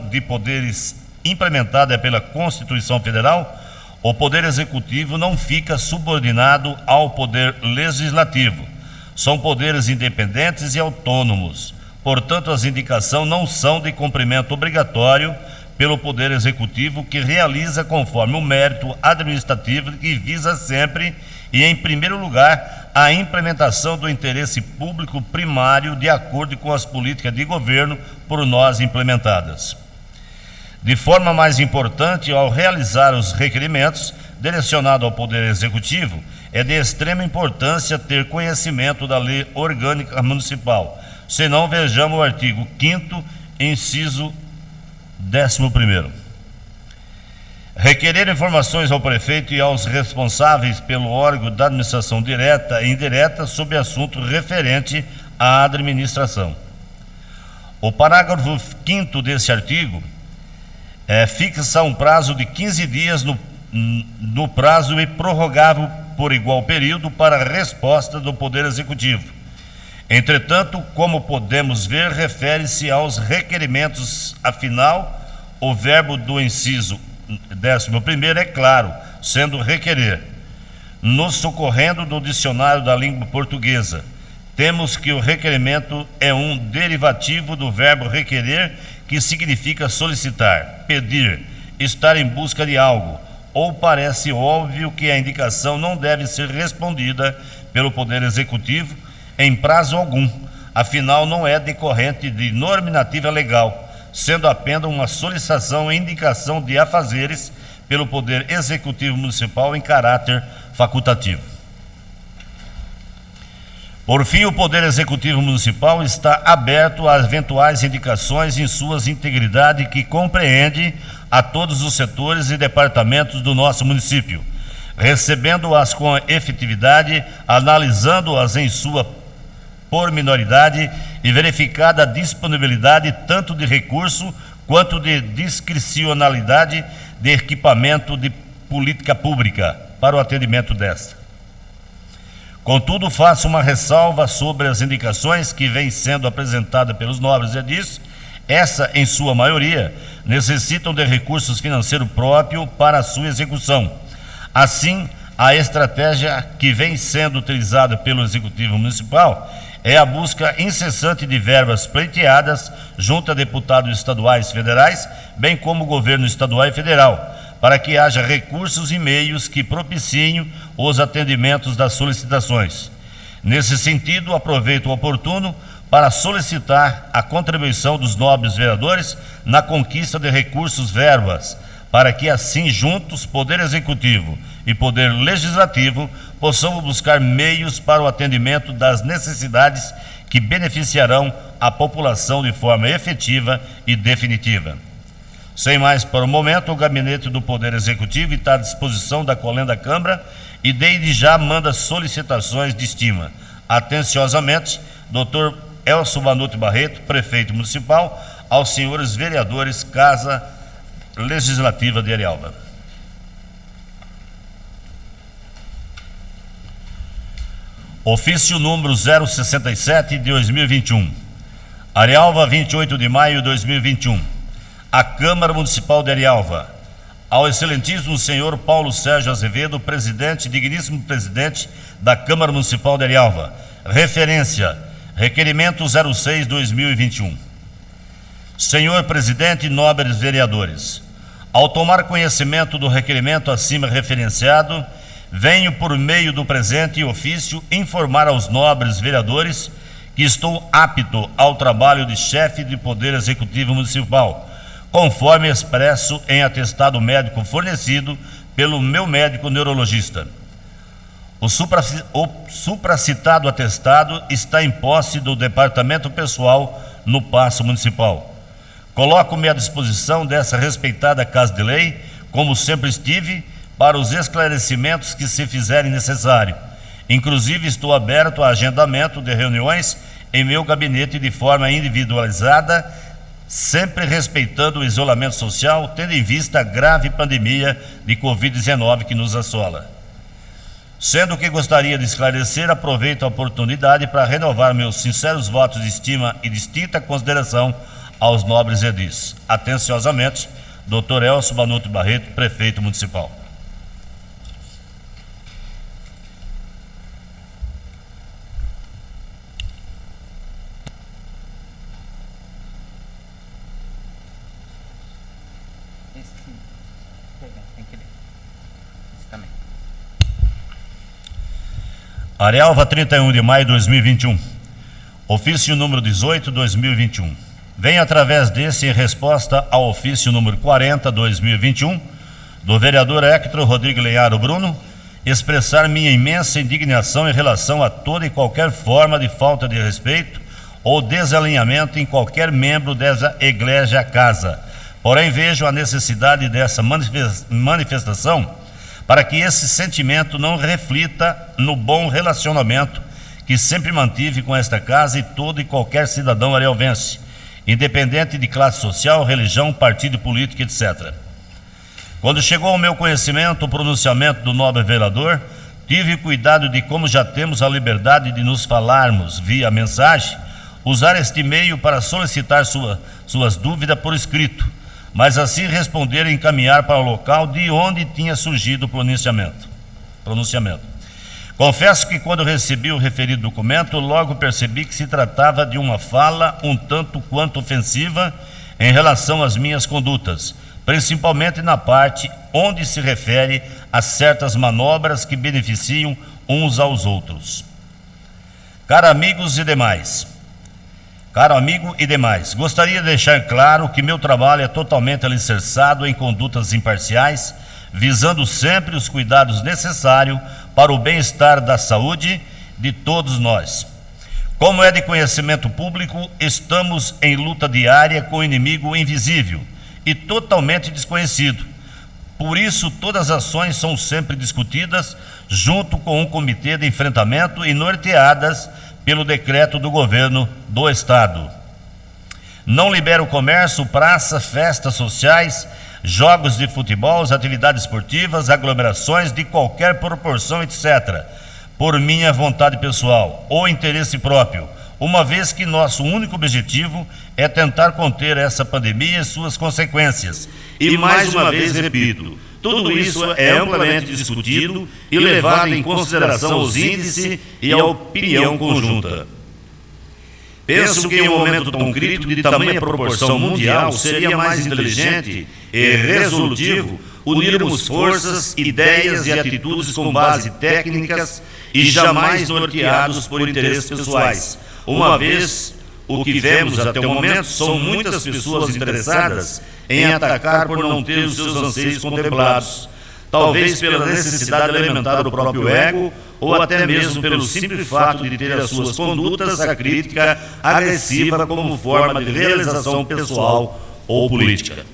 B: de poderes implementada pela Constituição Federal, o Poder Executivo não fica subordinado ao Poder Legislativo. São poderes independentes e autônomos. Portanto, as indicações não são de cumprimento obrigatório pelo Poder Executivo, que realiza conforme o mérito administrativo, que visa sempre e, em primeiro lugar, a implementação do interesse público primário de acordo com as políticas de governo por nós implementadas. De forma mais importante, ao realizar os requerimentos direcionados ao Poder Executivo, é de extrema importância ter conhecimento da Lei Orgânica Municipal. Senão, vejamos o artigo 5º, inciso 11º. Requerer informações ao prefeito e aos responsáveis pelo órgão da administração direta e indireta sobre assunto referente à administração. O parágrafo 5º desse artigo fixa um prazo de 15 dias no prazo e prorrogável por igual período para a resposta do Poder Executivo. Entretanto, como podemos ver, refere-se aos requerimentos. Afinal, o verbo do inciso 11º é claro, sendo requerer. Nos socorrendo do dicionário da língua portuguesa, temos que o requerimento é um derivativo do verbo requerer, que significa solicitar, pedir, estar em busca de algo, ou parece óbvio que a indicação não deve ser respondida pelo Poder Executivo em prazo algum, afinal não é decorrente de normativa legal, sendo apenas uma solicitação e indicação de afazeres pelo Poder Executivo Municipal em caráter facultativo. Por fim, o Poder Executivo Municipal está aberto a eventuais indicações em suas integridade, que compreende a todos os setores e departamentos do nosso município, recebendo-as com efetividade, analisando-as em sua pormenoridade e verificada a disponibilidade tanto de recurso quanto de discricionalidade de equipamento de política pública para o atendimento desta. Contudo, faço uma ressalva sobre as indicações que vêm sendo apresentadas pelos nobres edis. Essa, em sua maioria, necessitam de recursos financeiros próprios para a sua execução. Assim, a estratégia que vem sendo utilizada pelo Executivo Municipal é a busca incessante de verbas pleiteadas junto a deputados estaduais e federais, bem como governo estadual e federal, para que haja recursos e meios que propiciem os atendimentos das solicitações. Nesse sentido, aproveito o oportuno para solicitar a contribuição dos nobres vereadores na conquista de recursos verbas, para que assim juntos, Poder Executivo e Poder Legislativo, possamos buscar meios para o atendimento das necessidades que beneficiarão a população de forma efetiva e definitiva. Sem mais por o momento, o gabinete do Poder Executivo está à disposição da Colém da Câmara e desde já manda solicitações de estima. Atenciosamente, Dr. Elcio Vanucci Barreto, prefeito municipal, aos senhores vereadores, Casa Legislativa de Arialva. Ofício número 067 de 2021. Arialva, 28 de maio de 2021. A Câmara Municipal de Arialva. Ao excelentíssimo senhor Paulo Sérgio Azevedo, presidente, digníssimo presidente da Câmara Municipal de Arialva. Referência, requerimento 06/2021. Senhor presidente e nobres vereadores, ao tomar conhecimento do requerimento acima referenciado, venho por meio do presente ofício informar aos nobres vereadores que estou apto ao trabalho de chefe de Poder Executivo Municipal, conforme expresso em atestado médico fornecido pelo meu médico neurologista. O supracitado atestado está em posse do Departamento Pessoal no Paço Municipal. Coloco-me à disposição dessa respeitada Casa de Lei, como sempre estive, para os esclarecimentos que se fizerem necessário. Inclusive, estou aberto a agendamento de reuniões em meu gabinete de forma individualizada, sempre respeitando o isolamento social, tendo em vista a grave pandemia de Covid-19 que nos assola. Sendo que gostaria de esclarecer, aproveito a oportunidade para renovar meus sinceros votos de estima e distinta consideração aos nobres edis. Atenciosamente, Dr. Elcio Banuto Barreto, prefeito municipal. Arialva, 31 de maio de 2021. Ofício número 18, 2021. Venho através desse em resposta ao ofício número 40, 2021, do vereador Hector Rodrigues Lenharo Bruno, expressar minha imensa indignação em relação a toda e qualquer forma de falta de respeito ou desalinhamento em qualquer membro dessa igreja casa. Porém, vejo a necessidade dessa manifestação para que esse sentimento não reflita no bom relacionamento que sempre mantive com esta casa e todo e qualquer cidadão arialvense, independente de classe social, religião, partido político, etc. Quando chegou ao meu conhecimento o pronunciamento do nobre vereador, tive cuidado de, como já temos a liberdade de nos falarmos via mensagem, usar este meio para solicitar suas dúvidas por escrito, mas assim responder e encaminhar para o local de onde tinha surgido o pronunciamento. Confesso que quando recebi o referido documento, logo percebi que se tratava de uma fala um tanto quanto ofensiva em relação às minhas condutas, principalmente na parte onde se refere a certas manobras que beneficiam uns aos outros. Caro amigo e demais, gostaria de deixar claro que meu trabalho é totalmente alicerçado em condutas imparciais, visando sempre os cuidados necessários para o bem-estar da saúde de todos nós. Como é de conhecimento público, estamos em luta diária com o inimigo invisível e totalmente desconhecido. Por isso, todas as ações são sempre discutidas junto com um comitê de enfrentamento e norteadas pelo decreto do governo do estado. Não libera o comércio, praças, festas sociais, jogos de futebol, atividades esportivas, aglomerações de qualquer proporção, etc., por minha vontade pessoal ou interesse próprio, uma vez que nosso único objetivo é tentar conter essa pandemia e suas consequências. E mais uma vez repito, tudo isso é amplamente discutido e levado em consideração os índices e a opinião conjunta. Penso que em um momento tão crítico de tamanha proporção mundial seria mais inteligente e resolutivo unirmos forças, ideias e atitudes com base técnicas e jamais norteados por interesses pessoais, uma vez o que vemos até o momento são muitas pessoas interessadas em atacar por não ter os seus anseios contemplados, talvez pela necessidade elementar do próprio ego ou até mesmo pelo simples fato de ter as suas condutas a crítica agressiva como forma de realização pessoal ou política.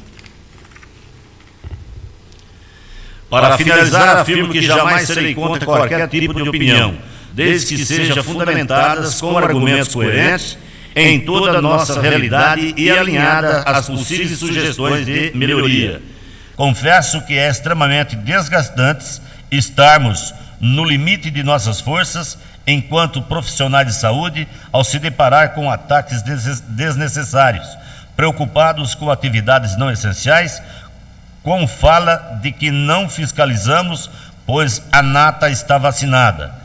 B: Para finalizar, afirmo que jamais serei contra qualquer tipo de opinião, desde que seja fundamentadas com argumentos coerentes em toda a nossa realidade e alinhada às possíveis sugestões de melhoria. Confesso que é extremamente desgastante estarmos no limite de nossas forças enquanto profissionais de saúde ao se deparar com ataques desnecessários, preocupados com atividades não essenciais, com fala de que não fiscalizamos, pois a nata está vacinada,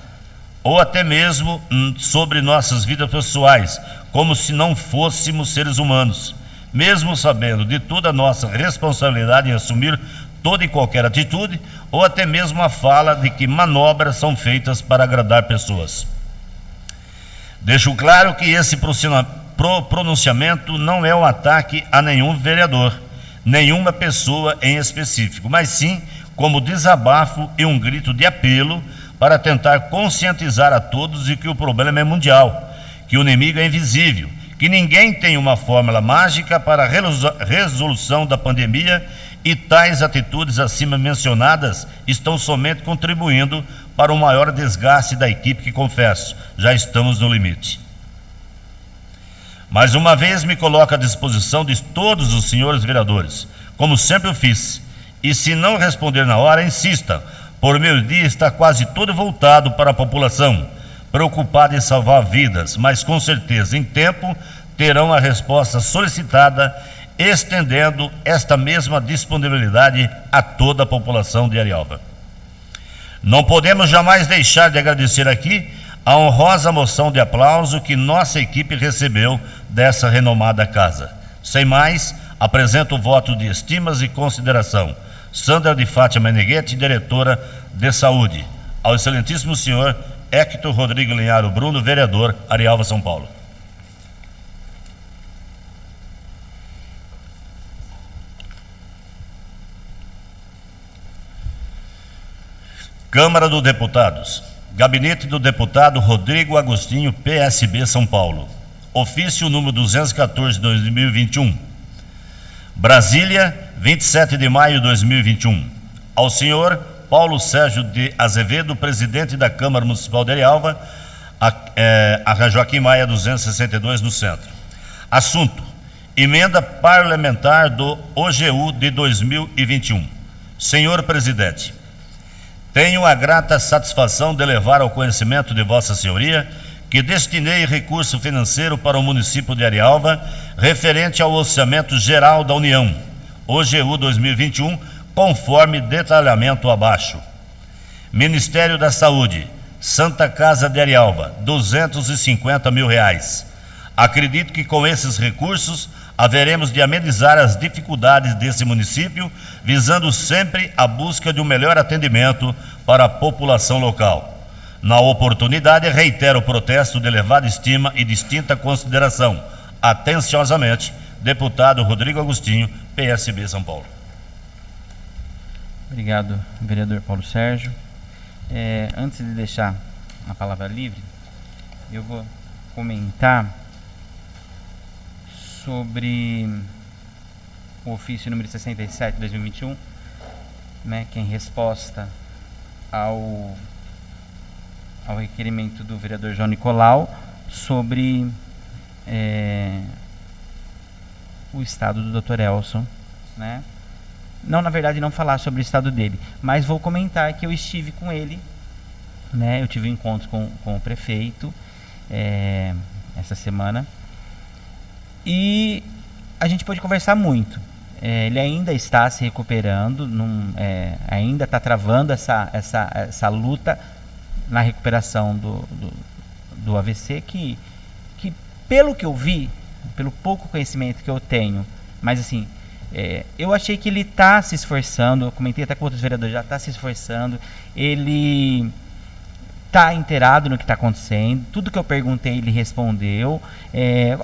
B: ou até mesmo sobre nossas vidas pessoais, como se não fôssemos seres humanos, mesmo sabendo de toda a nossa responsabilidade em assumir toda e qualquer atitude, ou até mesmo a fala de que manobras são feitas para agradar pessoas. Deixo claro que esse pronunciamento não é um ataque a nenhum vereador, nenhuma pessoa em específico, mas sim como desabafo e um grito de apelo para tentar conscientizar a todos de que o problema é mundial, que o inimigo é invisível, que ninguém tem uma fórmula mágica para a resolução da pandemia e tais atitudes acima mencionadas estão somente contribuindo para o maior desgaste da equipe que, confesso, já estamos no limite. Mais uma vez me coloco à disposição de todos os senhores vereadores, como sempre o fiz. E se não responder na hora, insista, por meu dia está quase todo voltado para a população, preocupado em salvar vidas, mas com certeza em tempo terão a resposta solicitada, estendendo esta mesma disponibilidade a toda a população de Arialva. Não podemos jamais deixar de agradecer aqui a honrosa moção de aplauso que nossa equipe recebeu dessa renomada casa. Sem mais, apresento o voto de estimas e consideração. Sandra de Fátima Meneghetti, diretora de saúde. Ao excelentíssimo senhor Hector Rodrigo Linharo Bruno, vereador, Arialva, São Paulo. Câmara dos Deputados. Gabinete do Deputado Rodrigo Agostinho, PSB, São Paulo. Ofício número 214/2021. Brasília, 27 de maio de 2021. Ao senhor Paulo Sérgio de Azevedo, presidente da Câmara Municipal de Arialva, a Joaquim Maia 262, no centro. Assunto: emenda parlamentar do OGU de 2021. Senhor presidente, tenho a grata satisfação de levar ao conhecimento de Vossa Senhoria que destinei recurso financeiro para o município de Arialva referente ao Orçamento Geral da União, OGU 2021, conforme detalhamento abaixo. Ministério da Saúde, Santa Casa de Arialva, R$250 mil. Acredito que com esses recursos haveremos de amenizar as dificuldades desse município, visando sempre a busca de um melhor atendimento para a população local. Na oportunidade, reitero o protesto de elevada estima e distinta consideração. Atenciosamente, deputado Rodrigo Agostinho, PSB, São Paulo.
A: Obrigado, vereador Paulo Sérgio. Antes de deixar a palavra livre, eu vou comentar sobre o ofício número 67 de 2021, né, que é em resposta ao requerimento do vereador João Nicolau sobre o estado do Dr. Elson, né? Não, na verdade, não falar sobre o estado dele, mas vou comentar que eu estive com ele, né? Eu tive um encontro com o prefeito essa semana e a gente pôde conversar muito. Ele ainda está se recuperando, ainda está travando essa luta na recuperação do AVC, que pelo que eu vi, pelo pouco conhecimento que eu tenho, mas assim, eu achei que ele está se esforçando, eu comentei até com outros vereadores, já está se esforçando, ele está inteirado no que está acontecendo, tudo que eu perguntei ele respondeu,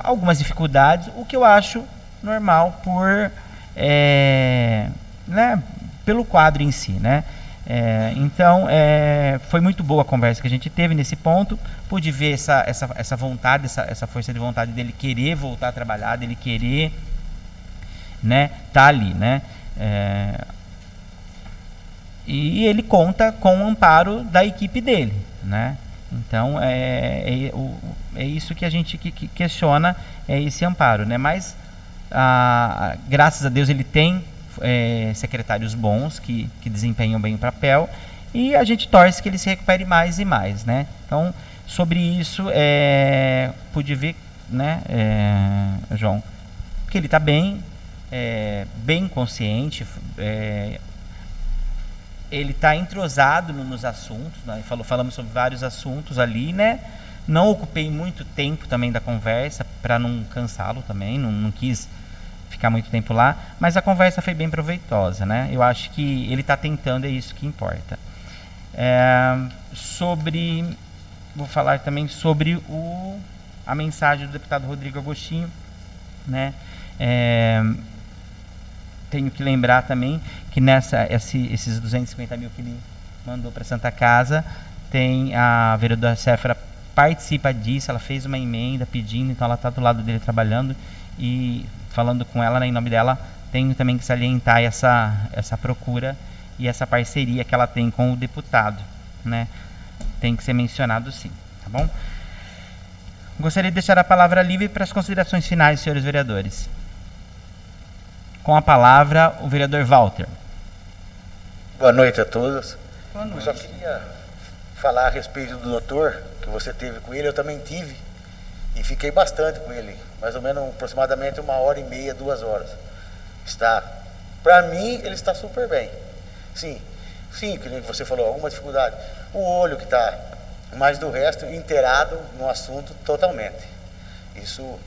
A: algumas dificuldades, o que eu acho normal né, pelo quadro em si, né? Então, foi muito boa a conversa que a gente teve nesse ponto. Pude ver essa vontade, essa força de vontade dele querer voltar a trabalhar, dele querer, né, tá ali, né? E ele conta com o amparo da equipe dele, né? Então, é isso que a gente que questiona, é esse amparo, né? Mas, graças a Deus, ele tem secretários bons que desempenham bem o papel e a gente torce que ele se recupere mais e mais, né? Então, sobre isso, pude ver, né, João, que ele está bem, bem consciente, ele está entrosado nos assuntos, né? Falamos sobre vários assuntos ali, né? Não ocupei muito tempo também da conversa para não cansá-lo também, não quis ficar muito tempo lá, mas a conversa foi bem proveitosa, né? Eu acho que ele está tentando, é isso que importa. Vou falar também sobre a mensagem do deputado Rodrigo Agostinho, né? Tenho que lembrar também que esses 250 mil que ele mandou para Santa Casa, tem a vereadora Séfora participa disso, ela fez uma emenda pedindo, então ela está do lado dele trabalhando e falando com ela, né, em nome dela, tenho também que salientar essa procura e essa parceria que ela tem com o deputado, né? Tem que ser mencionado sim, tá bom? Gostaria de deixar a palavra livre para as considerações finais, senhores vereadores. Com a palavra, o vereador Walter.
E: Boa noite a todos.
C: Boa
E: Eu
C: noite.
E: só queria falar a respeito do doutor, que você teve com ele, eu também tive. E fiquei bastante com ele, mais ou menos aproximadamente 1h30, 2 horas. Para mim, ele está super bem. Sim, que nem você falou, alguma dificuldade. O olho que está, mas do resto, inteirado no assunto totalmente. Isso,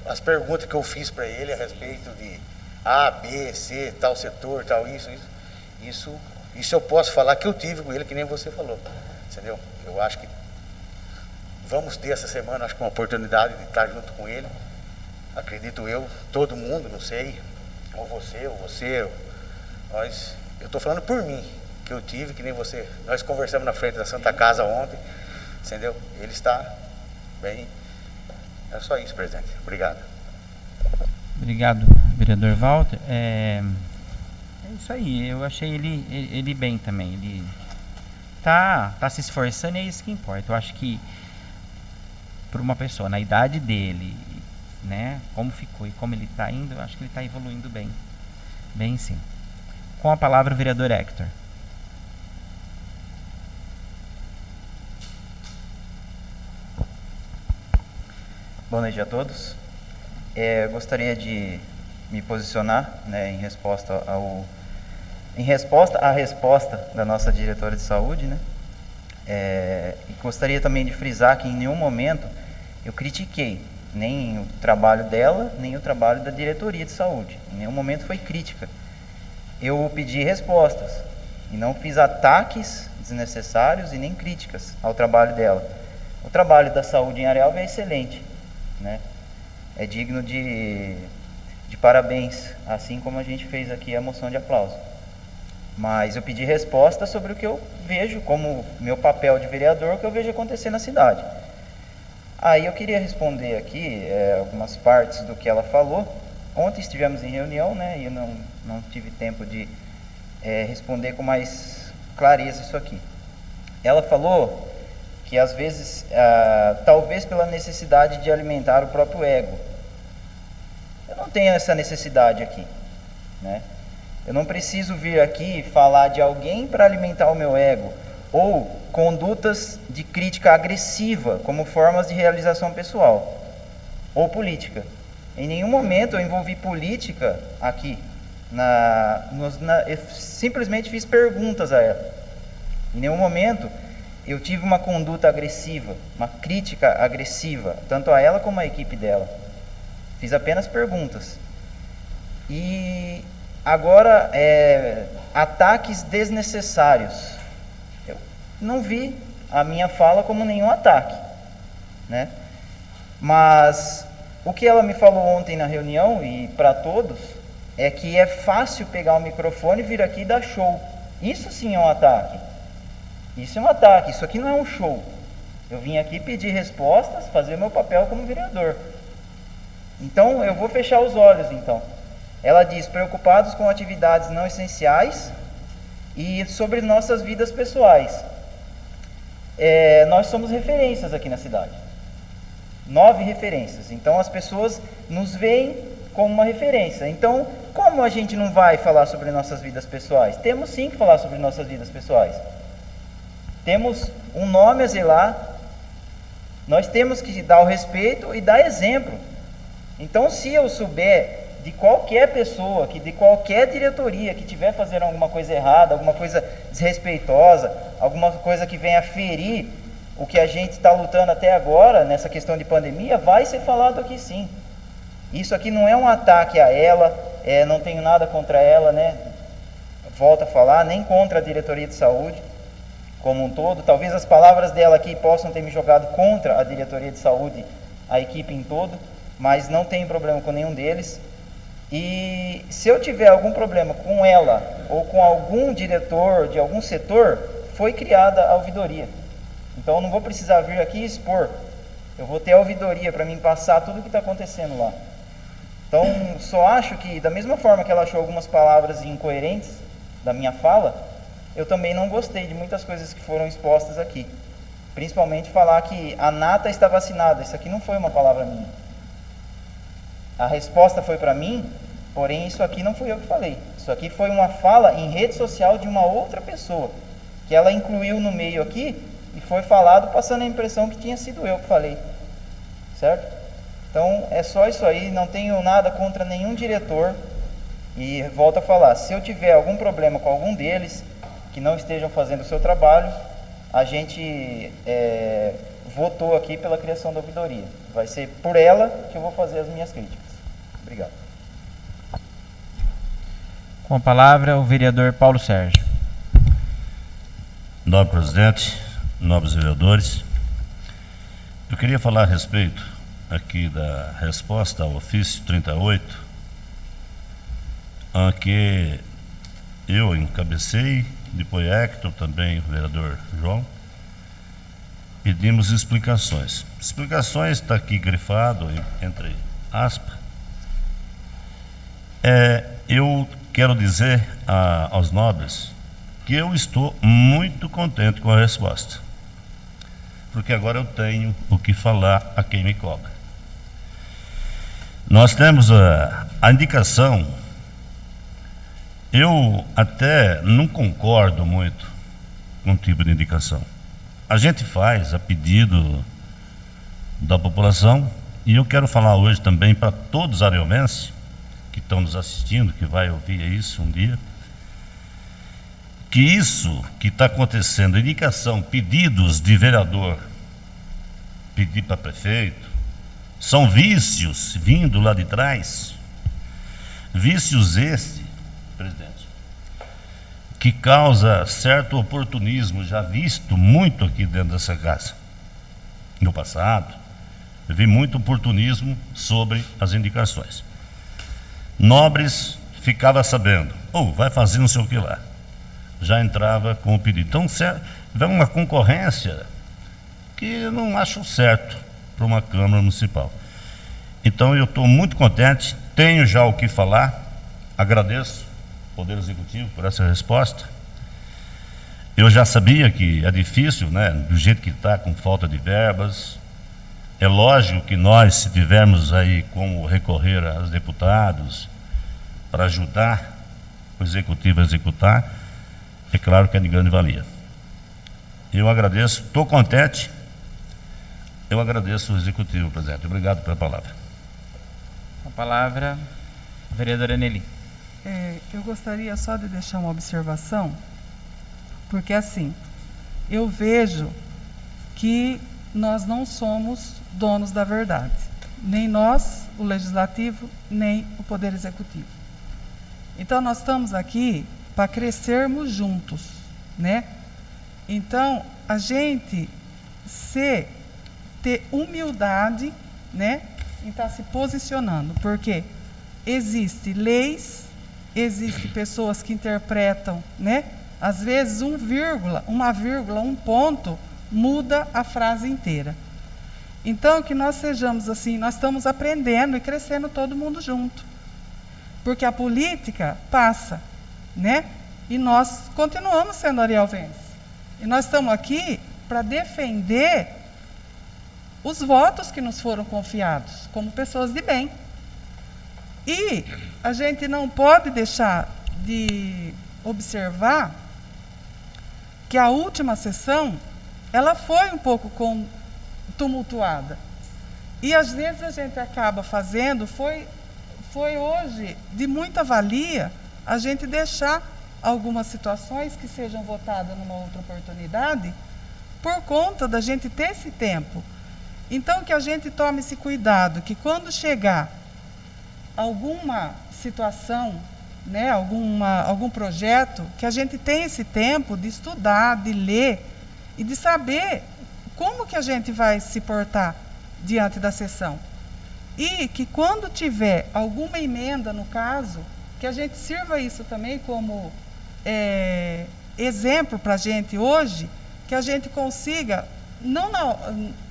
E: as perguntas que eu fiz para ele a respeito de A, B, C, tal setor, tal isso eu posso falar que eu tive com ele, que nem você falou, entendeu? Eu acho que vamos ter essa semana, acho que uma oportunidade de estar junto com ele, acredito eu, todo mundo, não sei, ou você, eu estou falando por mim, que eu tive, que nem você, nós conversamos na frente da Santa Casa ontem, entendeu? Ele está bem, é só isso, presidente, obrigado.
A: Obrigado, vereador Walter. É isso aí, eu achei ele bem também. Ele tá se esforçando e é isso que importa. Eu acho que para uma pessoa na idade dele, né, como ficou e como ele está indo, eu acho que ele está evoluindo bem. Bem sim. Com a palavra o vereador Hector.
F: Boa noite a todos. Gostaria de me posicionar, né, em resposta à resposta da nossa diretora de saúde, né? E gostaria também de frisar que em nenhum momento eu critiquei nem o trabalho dela, nem o trabalho da diretoria de saúde. Em nenhum momento foi crítica. Eu pedi respostas e não fiz ataques desnecessários e nem críticas ao trabalho dela. O trabalho da saúde em Arealva é excelente, né? É digno de parabéns, assim como a gente fez aqui a moção de aplauso. Mas eu pedi resposta sobre o que eu vejo como meu papel de vereador, o que eu vejo acontecer na cidade. Aí eu queria responder aqui algumas partes do que ela falou. Ontem estivemos em reunião, né, e eu não tive tempo de responder com mais clareza isso aqui. Ela falou que às vezes, talvez pela necessidade de alimentar o próprio ego. Eu não tenho essa necessidade aqui, né? Eu não preciso vir aqui falar de alguém para alimentar o meu ego, ou condutas de crítica agressiva como formas de realização pessoal, ou política. Em nenhum momento eu envolvi política aqui. Eu simplesmente fiz perguntas a ela. Em nenhum momento eu tive uma conduta agressiva, uma crítica agressiva, tanto a ela como à equipe dela. Fiz apenas perguntas. E agora, ataques desnecessários. Eu não vi a minha fala como nenhum ataque, né? Mas o que ela me falou ontem na reunião, e para todos, é que é fácil pegar o microfone, vir aqui e dar show. Isso sim é um ataque. Isso é um ataque, isso aqui não é um show. Eu vim aqui pedir respostas, fazer meu papel como vereador. Então, eu vou fechar os olhos, então. Ela diz, preocupados com atividades não essenciais e sobre nossas vidas pessoais. Nós somos referências aqui na cidade. 9 referências. Então, as pessoas nos veem como uma referência. Então, como a gente não vai falar sobre nossas vidas pessoais? Temos sim que falar sobre nossas vidas pessoais. Temos um nome a zelar. Nós temos que dar o respeito e dar exemplo. Então, se eu souber de qualquer pessoa, de qualquer diretoria que estiver fazendo alguma coisa errada, alguma coisa desrespeitosa, alguma coisa que venha ferir o que a gente está lutando até agora, nessa questão de pandemia, vai ser falado aqui sim. Isso aqui não é um ataque a ela, não tenho nada contra ela, né? Volto a falar, nem contra a diretoria de saúde como um todo. Talvez as palavras dela aqui possam ter me jogado contra a diretoria de saúde, a equipe em todo, mas não tenho problema com nenhum deles. E se eu tiver algum problema com ela ou com algum diretor de algum setor, foi criada a ouvidoria. Então eu não vou precisar vir aqui expor. Eu vou ter a ouvidoria para mim passar tudo o que está acontecendo lá. Então só acho que, da mesma forma que ela achou algumas palavras incoerentes da minha fala, eu também não gostei de muitas coisas que foram expostas aqui. Principalmente falar que a Nata está vacinada. Isso aqui não foi uma palavra minha. A resposta foi para mim, porém isso aqui não fui eu que falei. Isso aqui foi uma fala em rede social de uma outra pessoa, que ela incluiu no meio aqui e foi falado passando a impressão que tinha sido eu que falei. Certo? Então é só isso aí, não tenho nada contra nenhum diretor. E volto a falar, se eu tiver algum problema com algum deles que não estejam fazendo o seu trabalho, a gente votou aqui pela criação da ouvidoria. Vai ser por ela que eu vou fazer as minhas críticas. Obrigado.
A: Com a palavra, o vereador Paulo Sérgio.
B: Nobre presidente, nobres vereadores, eu queria falar a respeito aqui da resposta ao ofício 38, que eu encabecei, depois Hector, também o vereador João, pedimos explicações. Explicações está aqui grifado, entre aspas. Eu quero dizer aos nobres que eu estou muito contente com a resposta, porque agora eu tenho o que falar a quem me cobra. Nós temos a indicação. Eu até não concordo muito com o tipo de indicação. A gente faz a pedido da população, e eu quero falar hoje também para todos os ariomenses que estão nos assistindo, que vai ouvir isso um dia, que isso que está acontecendo, indicação, pedidos de vereador, pedir para prefeito, são vícios vindo lá de trás, vícios estes, presidente, que causa certo oportunismo, já visto muito aqui dentro dessa casa. No passado, eu vi muito oportunismo sobre as indicações. Nobres ficava sabendo, vai fazer não sei o que lá, já entrava com o pedido. Então, vem uma concorrência que eu não acho certo para uma Câmara Municipal. Então, eu estou muito contente, tenho já o que falar, agradeço ao Poder Executivo por essa resposta. Eu já sabia que é difícil, né, do jeito que está, com falta de verbas. É lógico que nós, se tivermos aí como recorrer aos deputados para ajudar o Executivo a executar, é claro que é de grande valia. Eu agradeço, estou contente, eu agradeço o Executivo, presidente. Obrigado pela palavra.
A: Com a palavra, a vereadora Nelly.
C: Eu gostaria só de deixar uma observação, porque assim, eu vejo que nós não somos donos da verdade, nem nós, o Legislativo, nem o Poder Executivo. Então, nós estamos aqui para crescermos juntos, né? Então, a gente ter humildade, né, em estar se posicionando, porque existem leis, existem pessoas que interpretam, né? Às vezes uma vírgula, um ponto muda a frase inteira. Então, que nós sejamos assim, nós estamos aprendendo e crescendo todo mundo junto. Porque a política passa, né? E nós continuamos sendo arialvenses. E nós estamos aqui para defender os votos que nos foram confiados, como pessoas de bem. E a gente não pode deixar de observar que a última sessão, ela foi um pouco tumultuada. E às vezes a gente acaba fazendo, foi hoje de muita valia a gente deixar algumas situações que sejam votadas numa outra oportunidade, por conta da gente ter esse tempo. Então, que a gente tome esse cuidado, que quando chegar alguma situação, né, algum projeto, que a gente tenha esse tempo de estudar, de ler e de saber como que a gente vai se portar diante da sessão. E que quando tiver alguma emenda, no caso, que a gente sirva isso também como exemplo para a gente hoje, que a gente consiga, não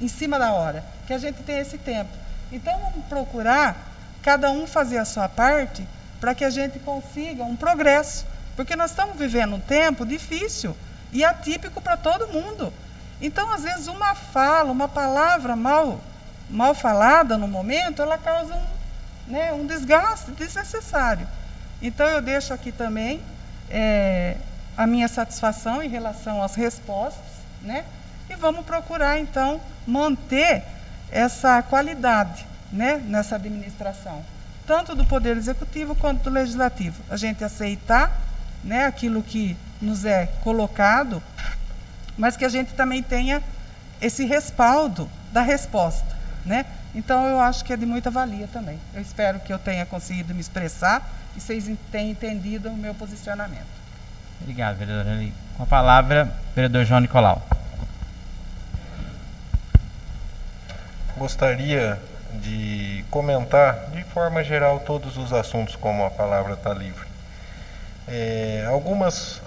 C: em cima da hora, que a gente tenha esse tempo. Então, vamos procurar cada um fazer a sua parte para que a gente consiga um progresso. Porque nós estamos vivendo um tempo difícil e atípico para todo mundo. Então, às vezes, uma fala, uma palavra mal falada no momento, ela causa um desgaste desnecessário. Então, eu deixo aqui também a minha satisfação em relação às respostas, né? E vamos procurar, então, manter essa qualidade, né, nessa administração, tanto do Poder Executivo quanto do Legislativo. A gente aceitar, né, aquilo que nos é colocado, mas que a gente também tenha esse respaldo da resposta, né? Então, eu acho que é de muita valia também. Eu espero que eu tenha conseguido me expressar e vocês tenham entendido o meu posicionamento.
A: Obrigado, vereadora Eli. Com a palavra, vereador João Nicolau.
D: Gostaria de comentar, de forma geral, todos os assuntos, como a palavra está livre.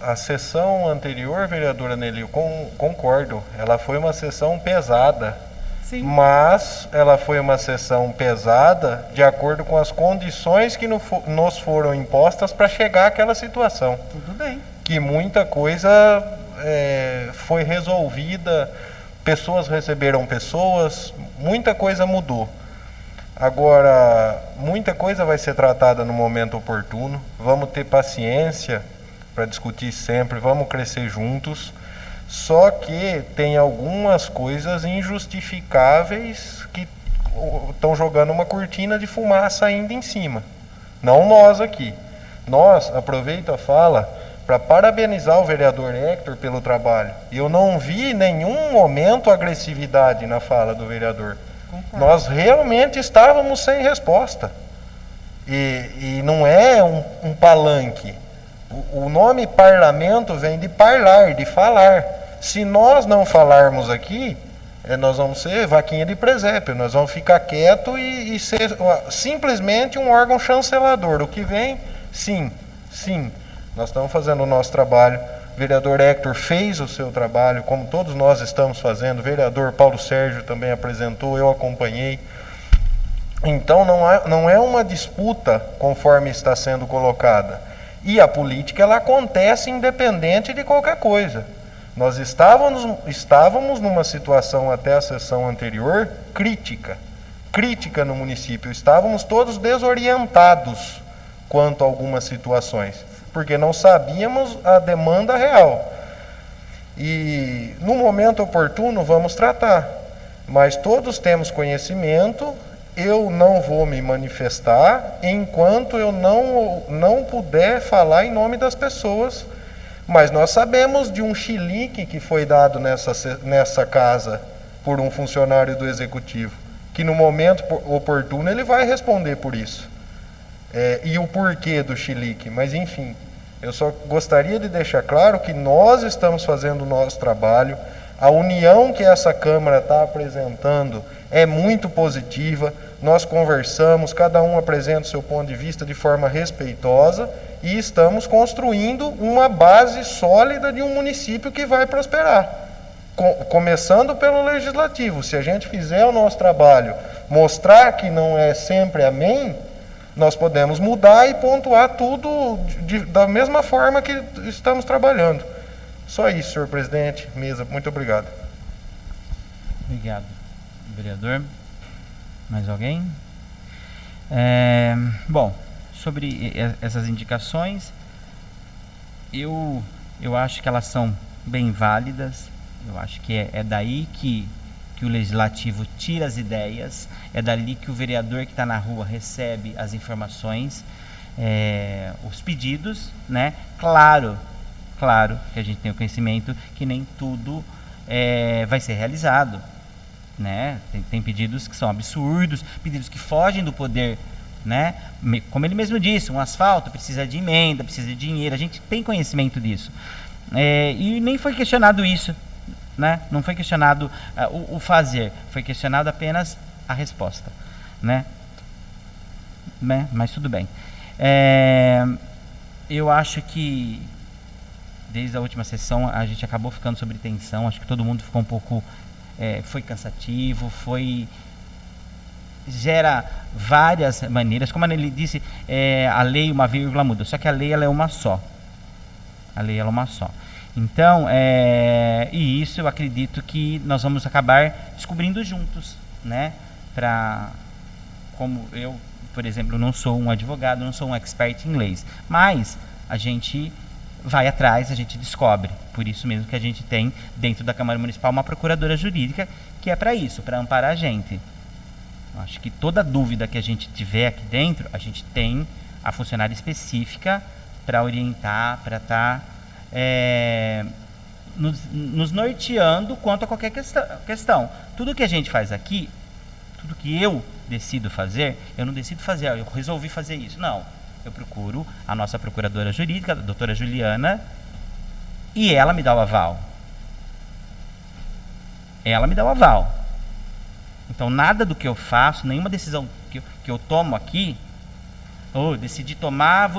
D: A sessão anterior, vereadora Nelly, eu concordo, ela foi uma sessão pesada.
C: Sim.
D: Mas ela foi uma sessão pesada de acordo com as condições que nos foram impostas para chegar àquela situação.
C: Tudo bem.
D: Que muita coisa foi resolvida, pessoas receberam pessoas, muita coisa mudou. Agora, muita coisa vai ser tratada no momento oportuno, vamos ter paciência para discutir sempre, vamos crescer juntos. Só que tem algumas coisas injustificáveis que estão jogando uma cortina de fumaça ainda em cima. Não nós aqui. Nós, aproveito a fala para parabenizar o vereador Hector pelo trabalho. Eu não vi em nenhum momento agressividade na fala do vereador.
C: Concordo.
D: Nós realmente estávamos sem resposta. E não é um palanque. O nome parlamento vem de parlar, de falar. Se nós não falarmos aqui, nós vamos ser vaquinha de presépio, nós vamos ficar quieto e ser simplesmente um órgão chancelador. O que vem, sim, nós estamos fazendo o nosso trabalho. O vereador Hector fez o seu trabalho, como todos nós estamos fazendo. O vereador Paulo Sérgio também apresentou, eu acompanhei. Então não é uma disputa conforme está sendo colocada. E a política ela acontece independente de qualquer coisa. Nós estávamos numa situação até a sessão anterior crítica no município. Estávamos todos desorientados quanto a algumas situações, porque não sabíamos a demanda real. E no momento oportuno vamos tratar, mas todos temos conhecimento. Eu não vou me manifestar enquanto eu não puder falar em nome das pessoas. Mas nós sabemos de um chilique que foi dado nessa casa por um funcionário do Executivo, que no momento oportuno ele vai responder por isso. E o porquê do chilique. Mas enfim, eu só gostaria de deixar claro que nós estamos fazendo o nosso trabalho. A união que essa Câmara está apresentando é muito positiva. Nós conversamos, cada um apresenta o seu ponto de vista de forma respeitosa e estamos construindo uma base sólida de um município que vai prosperar. Começando pelo Legislativo. Se a gente fizer o nosso trabalho, mostrar que não é sempre amém, nós podemos mudar e pontuar tudo da mesma forma que estamos trabalhando. Só isso, senhor presidente, mesa. Muito obrigado.
A: Obrigado, vereador. Mais alguém? Bom, sobre essas indicações, eu acho que elas são bem válidas. Eu acho que é daí que o Legislativo tira as ideias, é dali que o vereador que está na rua recebe as informações, os pedidos, né? Claro que a gente tem o conhecimento que nem tudo vai ser realizado, né? Tem pedidos que são absurdos, pedidos que fogem do poder, né? Como ele mesmo disse, um asfalto precisa de emenda, precisa de dinheiro, a gente tem conhecimento disso. E nem foi questionado isso, né? Não foi questionado o fazer, foi questionado apenas a resposta, né? Mas tudo bem. Eu acho que desde a última sessão a gente acabou ficando sob tensão, acho que todo mundo ficou um pouco, foi cansativo, gera várias maneiras, como ele disse, a lei uma vírgula muda, só que a lei ela é uma só. Então, e isso eu acredito que nós vamos acabar descobrindo juntos, né? Como eu, por exemplo, não sou um advogado, não sou um expert em leis, mas a gente vai atrás, a gente descobre. Por isso mesmo que a gente tem dentro da Câmara Municipal uma procuradora jurídica que é para isso, para amparar a gente. Eu acho que toda dúvida que a gente tiver aqui dentro, a gente tem a funcionária específica para orientar, para estar nos norteando quanto a qualquer questão. Tudo que a gente faz aqui, tudo que eu decido fazer, eu não decido fazer, eu resolvi fazer isso. Não, eu procuro a nossa procuradora jurídica, a doutora Juliana, e ela me dá o aval. Ela me dá o aval. Então, nada do que eu faço, nenhuma decisão que eu tomo aqui, ou decidi tomar,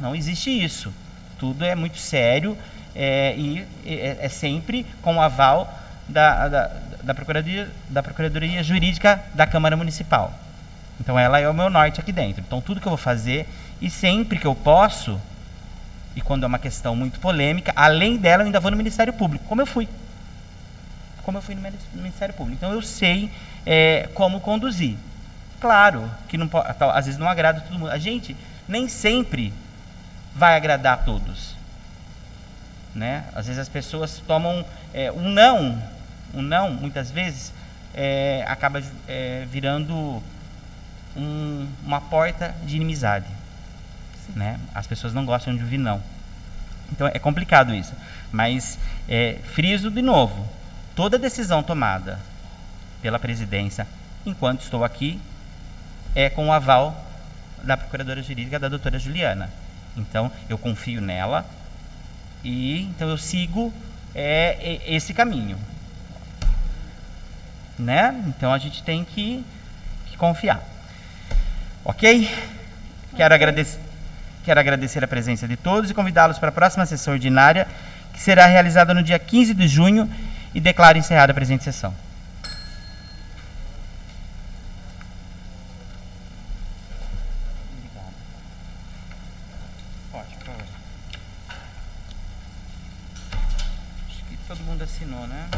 A: não existe isso. Tudo é muito sério e é sempre com o aval da Procuradoria Jurídica da Câmara Municipal. Então, ela é o meu norte aqui dentro. Então, tudo que eu vou fazer, e sempre que eu posso, e quando é uma questão muito polêmica, além dela, eu ainda vou no Ministério Público, como eu fui no Ministério Público. Então, eu sei como conduzir. Claro que não pode, às vezes não agrada todo mundo. A gente nem sempre vai agradar a todos, né? Às vezes as pessoas tomam um não, muitas vezes acaba virando uma porta de inimizade, né? As pessoas não gostam de ouvir não. Então é complicado isso. Mas friso de novo, toda decisão tomada pela presidência, enquanto estou aqui, é com o aval da procuradora jurídica, da doutora Juliana. Então, eu confio nela e então eu sigo esse caminho, né? Então, a gente tem que confiar. Ok? Quero agradecer a presença de todos e convidá-los para a próxima sessão ordinária, que será realizada no dia 15 de junho, e declaro encerrada a presente sessão. Todo mundo assinou, né?